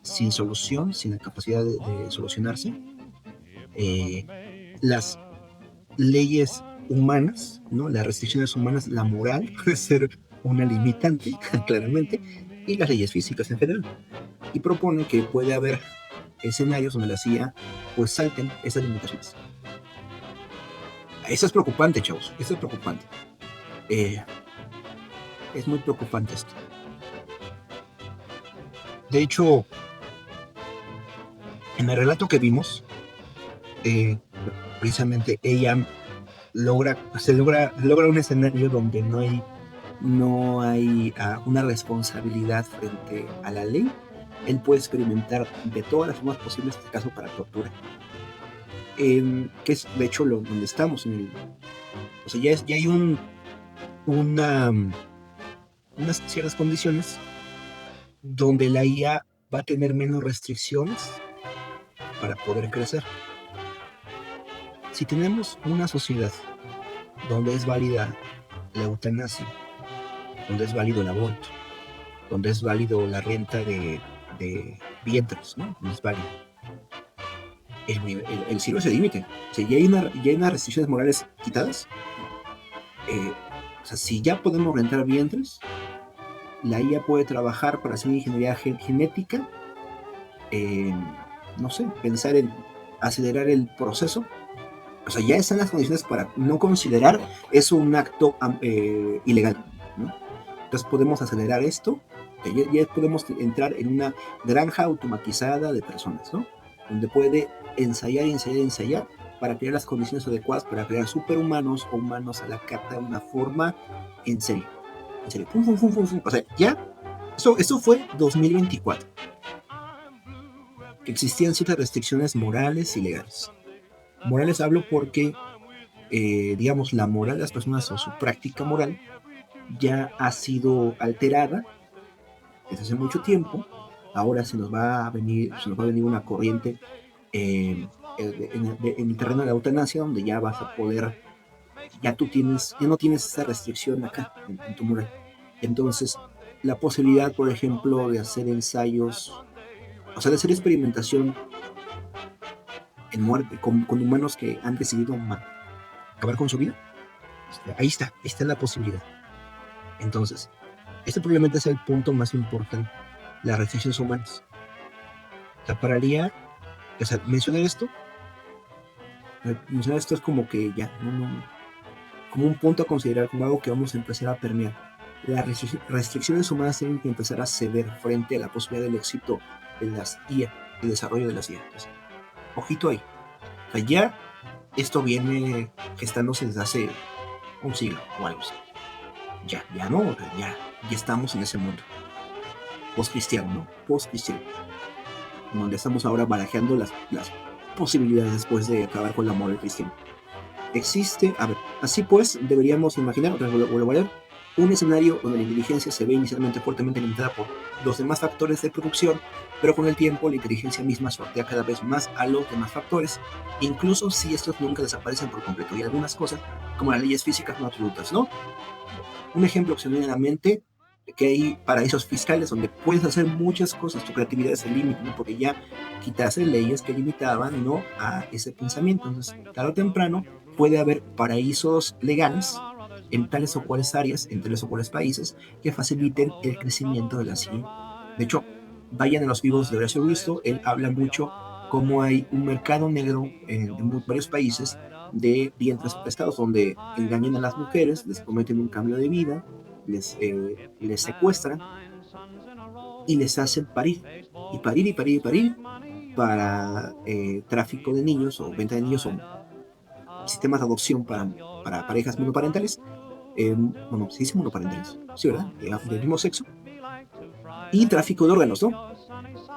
sin solución, sin la capacidad de solucionarse, las leyes humanas, ¿no? Las restricciones humanas, la moral puede ser una limitante, claramente, y las leyes físicas en general. Y propone que puede haber escenarios donde la CIA pues salten esas limitaciones. Eso es preocupante, chavos, eso es preocupante. Es muy preocupante esto. De hecho, en el relato que vimos, precisamente ella logra un escenario donde no hay una responsabilidad frente a la ley. Él puede experimentar de todas las formas posibles, en este caso para tortura. Que es de hecho donde estamos. O sea, ya hay unas ciertas condiciones donde la IA va a tener menos restricciones para poder crecer. Si tenemos una sociedad donde es válida la eutanasia, donde es válido el aborto, donde es válido la renta de vientres, ¿no? No es válido. El cielo es el límite. O sea, ya hay unas restricciones morales quitadas. O sea, si ya podemos rentar vientres, la IA puede trabajar para hacer ingeniería genética, no sé, pensar en acelerar el proceso. O sea, ya están las condiciones para no considerar eso un acto ilegal, ¿no? Entonces podemos acelerar esto, ya podemos entrar en una granja automatizada de personas, ¿no? Donde puede ensayar para crear las condiciones adecuadas para crear superhumanos o humanos a la carta de una forma en serio. En serio. Pum, pum, pum, pum, pum. O sea, ya, eso fue 2024. Existían ciertas restricciones morales y legales. Morales hablo porque, digamos, la moral de las personas o su práctica moral ya ha sido alterada desde hace mucho tiempo. Ahora se nos va a venir una corriente en el terreno de la eutanasia, donde ya vas a poder, ya no tienes esa restricción acá en tu moral. Entonces, la posibilidad, por ejemplo, de hacer ensayos, o sea, de hacer experimentación en muerte con humanos que han decidido acabar con su vida, ahí está la posibilidad. Entonces, este probablemente es el punto más importante, las restricciones humanas. O sea, mencionar esto es como que ya, como un punto a considerar, como algo que vamos a empezar a permear. Las restricciones humanas tienen que empezar a ceder frente a la posibilidad del éxito de las IA, el desarrollo de las IA. Entonces, ojito ahí. O sea, ya Esto viene gestándose desde hace un siglo o algo así. Ya no, ya estamos en ese mundo post-cristiano, ¿no? Post-cristiano, donde estamos ahora barajeando las posibilidades después de acabar con la moral cristiana. Existe, a ver, así pues, deberíamos imaginar, otra vez vuelvo a leer, un escenario donde la inteligencia se ve inicialmente fuertemente limitada por los demás factores de producción, pero con el tiempo la inteligencia misma sortea cada vez más a los demás factores, incluso si estos nunca desaparecen por completo. Y algunas cosas, como las leyes físicas no absolutas, ¿no? Un ejemplo que se me viene a la mente, que hay paraísos fiscales donde puedes hacer muchas cosas, tu creatividad es el límite, ¿no? Porque ya quitaste leyes que limitaban, ¿no?, a ese pensamiento. Entonces, tarde o temprano puede haber paraísos legales en tales o cuales áreas, en tales o cuales países, que faciliten el crecimiento de la ciencia. De hecho, vayan a los vivos de Horacio Guisto, él habla mucho cómo hay un mercado negro en varios países de vientres prestados, donde engañan a las mujeres, les prometen un cambio de vida, les secuestran y les hacen parir, y parir, y parir, y parir, para tráfico de niños o venta de niños o sistemas de adopción para parejas monoparentales, bueno, se dice monoparentales, sí, ¿verdad? Del mismo sexo, y tráfico de órganos, ¿no?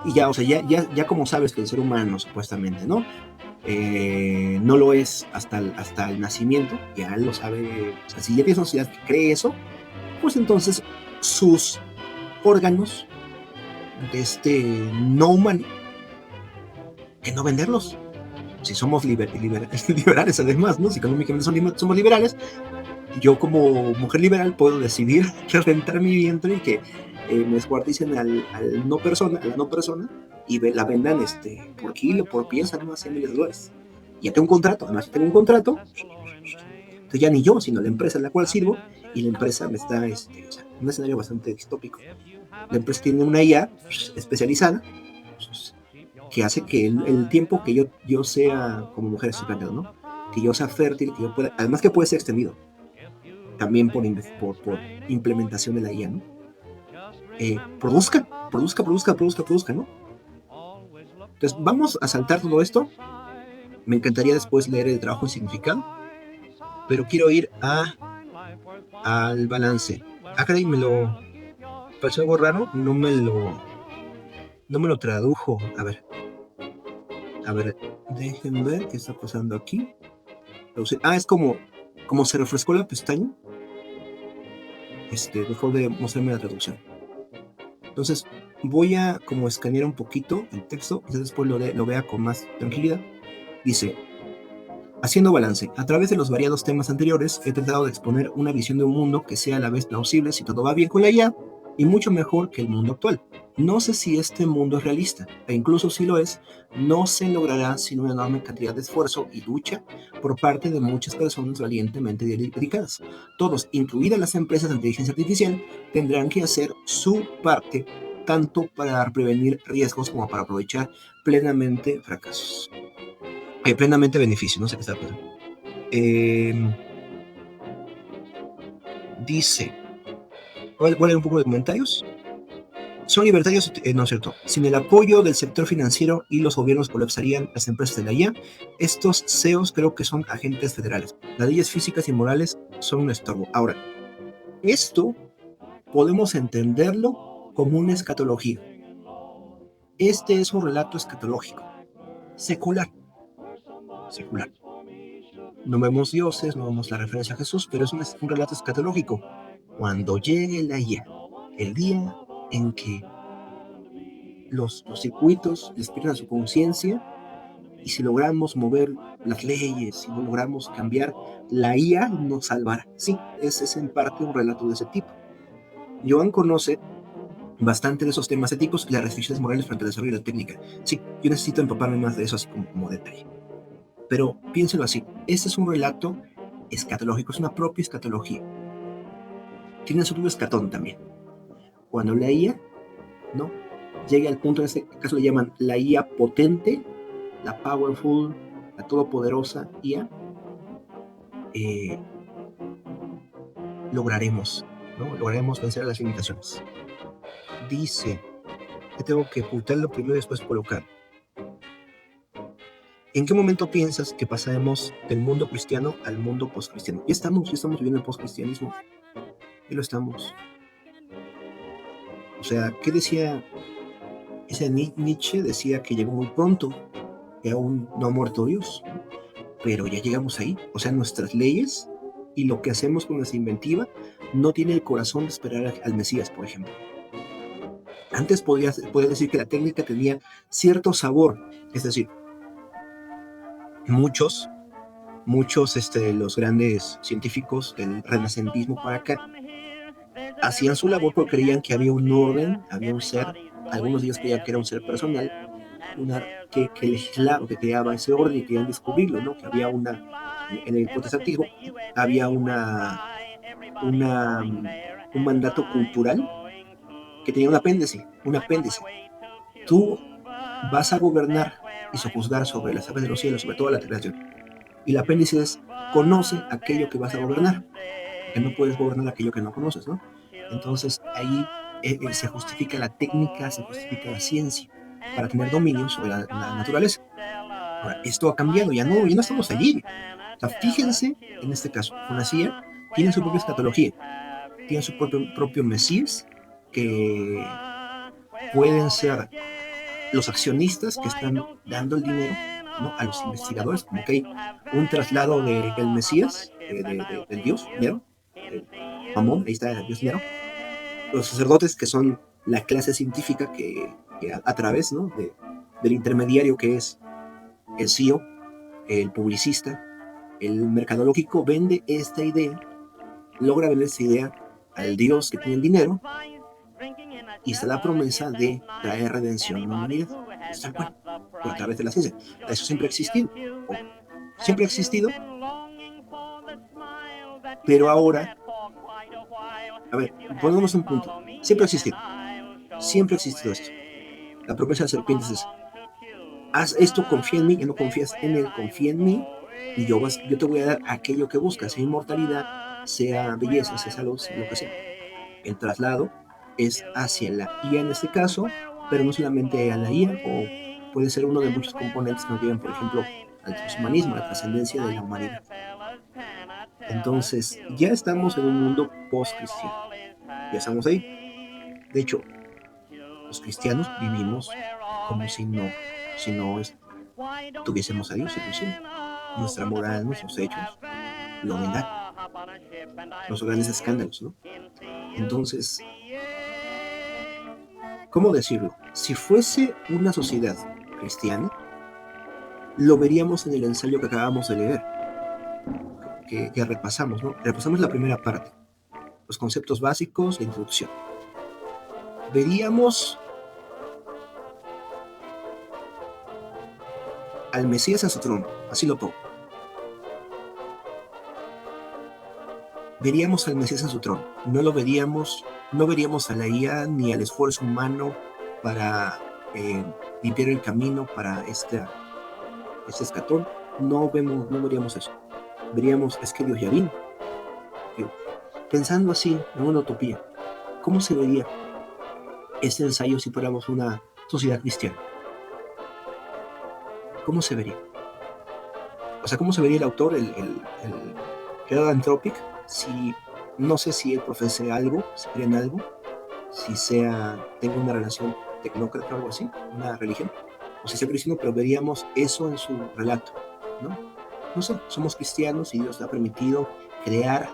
Y ya, o sea, ya como sabes que el ser humano, supuestamente, ¿no? No lo es hasta el nacimiento, ya lo sabe. O sea, si ya tienes una sociedad que cree eso, pues entonces sus órganos de no humano, que no venderlos. Si somos liberales, además, ¿no? Si económicamente somos liberales, yo como mujer liberal puedo decidir rentar mi vientre y que me descuarticen a la no persona y la vendan por kilo, por pieza, ¿no? A $100,000. Ya tengo un contrato, además tengo un contrato, entonces ya ni yo, sino la empresa en la cual sirvo, y la empresa me está, o sea, un escenario bastante distópico. La empresa tiene una IA especializada, pues, que hace que el tiempo que yo sea, como mujer estoy planteando, ¿no? Que yo sea fértil, que yo pueda, además que puede ser extendido, también por implementación de la IA, ¿no? Produzca, ¿no? Entonces, vamos a saltar todo esto. Me encantaría después leer el trabajo en significado, pero quiero ir al balance. Caray, me lo pasó algo raro, no me lo tradujo. A ver, déjenme ver qué está pasando aquí. Es como se refrescó la pestaña, dejó de mostrarme la traducción. Entonces, voy a como escanear un poquito el texto y después lo vea con más tranquilidad. Dice: haciendo balance, a través de los variados temas anteriores, he tratado de exponer una visión de un mundo que sea a la vez plausible si todo va bien con la IA y mucho mejor que el mundo actual. No sé si este mundo es realista, e incluso si lo es, no se logrará sin una enorme cantidad de esfuerzo y lucha por parte de muchas personas valientemente dedicadas. Todos, incluidas las empresas de inteligencia artificial, tendrán que hacer su parte, tanto para prevenir riesgos como para aprovechar plenamente fracasos. Plenamente beneficio, no sé qué está pasando. Dice, voy a leer un poco de comentarios. Son libertarios, no es cierto. Sin el apoyo del sector financiero y los gobiernos colapsarían las empresas de la IA. Estos CEOs creo que son agentes federales. Las leyes físicas y morales son un estorbo. Ahora, esto podemos entenderlo como una escatología. Este es un relato escatológico, secular. No vemos dioses, no vemos la referencia a Jesús, pero es un relato escatológico. Cuando llegue la IA, el día en que los circuitos despiertan su conciencia, y si logramos mover las leyes, si logramos cambiar, la IA nos salvará. Sí, ese es en parte un relato de ese tipo. Joan conoce bastante de esos temas éticos y las restricciones morales frente al desarrollo de la técnica. Sí, yo necesito empaparme más de eso así como detalle. Pero piénselo así, este es un relato escatológico, es una propia escatología. Tiene su escatón también. Cuando la IA, ¿no?, llegue al punto, en este caso le llaman la IA potente, la powerful, la todopoderosa IA, lograremos, ¿no? Lograremos vencer a las limitaciones. Dice que tengo que ocultarlo primero y después colocar. ¿En qué momento piensas que pasaremos del mundo cristiano al mundo postcristiano? Ya estamos viviendo el postcristianismo, ya lo estamos. O sea, ¿qué decía ese Nietzsche? Decía que llegó muy pronto, que aún no ha muerto Dios, ¿no? Pero ya llegamos ahí. O sea, nuestras leyes y lo que hacemos con nuestra inventiva no tiene el corazón de esperar al Mesías, por ejemplo. Antes podías decir que la técnica tenía cierto sabor, es decir, muchos los grandes científicos del renacentismo para acá hacían su labor porque creían que había un orden, había un ser, algunos de ellos creían que era un ser personal, que legislaba, que creaba ese orden y querían descubrirlo, ¿no? Que había en el protestantismo, había una, un mandato cultural que tenía un apéndice. Tú vas a gobernar y sojuzgar sobre las aves de los cielos, sobre toda la creación. Y el apéndice es, conoce aquello que vas a gobernar, porque no puedes gobernar aquello que no conoces, ¿no? Entonces ahí se justifica la técnica, se justifica la ciencia para tener dominio sobre la naturaleza. Ahora, esto ha cambiado, ya no estamos allí. O sea, fíjense, en este caso, con la CIA, tienen su propia escatología, tienen su propio Mesías, que pueden ser los accionistas que están dando el dinero, ¿no? A los investigadores, como que hay un traslado del Mesías, del Dios dinero, el Mamón, ahí está el Dios dinero, los sacerdotes que son la clase científica que a través, ¿no? Del intermediario que es el CEO, el publicista, el mercadológico, vende esta idea, logra vender esta idea al Dios que tiene el dinero y está la promesa de traer redención a la humanidad. Es tal cual, pero a través de la ciencia. Eso siempre ha existido, o siempre ha existido, pero ahora, a ver, pongamos un punto. Siempre ha existido esto. La promesa de la serpiente es esa. Haz esto, confía en mí, que no confías en él, confía en mí, y yo te voy a dar aquello que buscas, sea inmortalidad, sea belleza, sea salud, sea lo que sea. El traslado es hacia la IA en este caso, pero no solamente a la IA, o puede ser uno de muchos componentes que nos llevan, por ejemplo, al transhumanismo, a la trascendencia de la humanidad. Entonces, ya estamos en un mundo post-cristiano. Ya estamos ahí. De hecho, los cristianos vivimos como si no tuviésemos a Dios, inclusive. Nuestra moral, nuestros hechos, lo negan. Los grandes escándalos, ¿no? Entonces, ¿cómo decirlo? Si fuese una sociedad cristiana, lo veríamos en el ensayo que acabamos de leer, que repasamos, ¿no? Repasamos la primera parte, los conceptos básicos, la introducción. Veríamos al Mesías a su trono, así lo pongo. Veríamos al Mesías a su trono, no veríamos a la IA ni al esfuerzo humano para limpiar el camino para este escatón, no veríamos eso. Veríamos, es que Dios ya vino. Pensando así en una utopía, ¿cómo se vería este ensayo si fuéramos una sociedad cristiana? ¿Cómo se vería? O sea, ¿cómo se vería el autor, el Gerard Anthropic, si no sé si él profese algo, si cree en algo, si tenga una relación tecnócrata o algo así, una religión, o si sea cristiano, pero veríamos eso en su relato, ¿no? No sé, somos cristianos y Dios ha permitido crear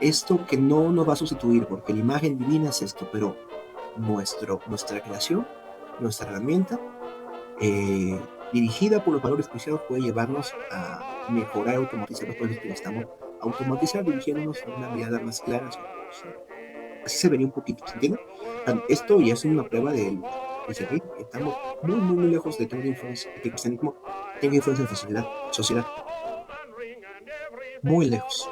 esto que no nos va a sustituir, porque la imagen divina es esto, pero nuestra creación, nuestra herramienta, dirigida por los valores cristianos, puede llevarnos a mejorar, automatizar los procesos que necesitamos automatizar, dirigiéndonos a una mirada más clara. Así se vería un poquito, ¿se entiende? Esto ya es una prueba de que estamos muy, muy, muy lejos de tener influencia, de que el cristianismo tenga influencia en la sociedad. Muy lejos.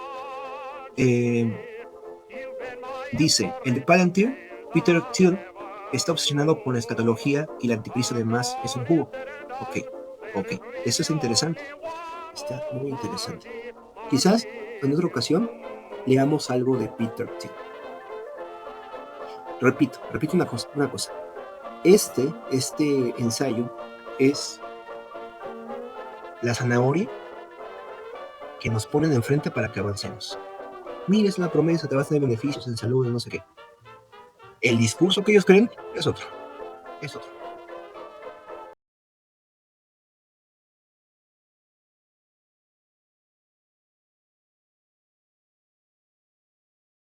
Dice, en The Palantir, Peter Thiel está obsesionado por la escatología y la anticristo además es un jugo. Ok, eso es interesante. Está muy interesante. Quizás en otra ocasión leamos algo de Peter Thiel. Repito una cosa. Este ensayo es la zanahoria que nos ponen enfrente para que avancemos. Mira, es una promesa, te vas a tener beneficios en salud, no sé qué. El discurso que ellos creen es otro, es otro.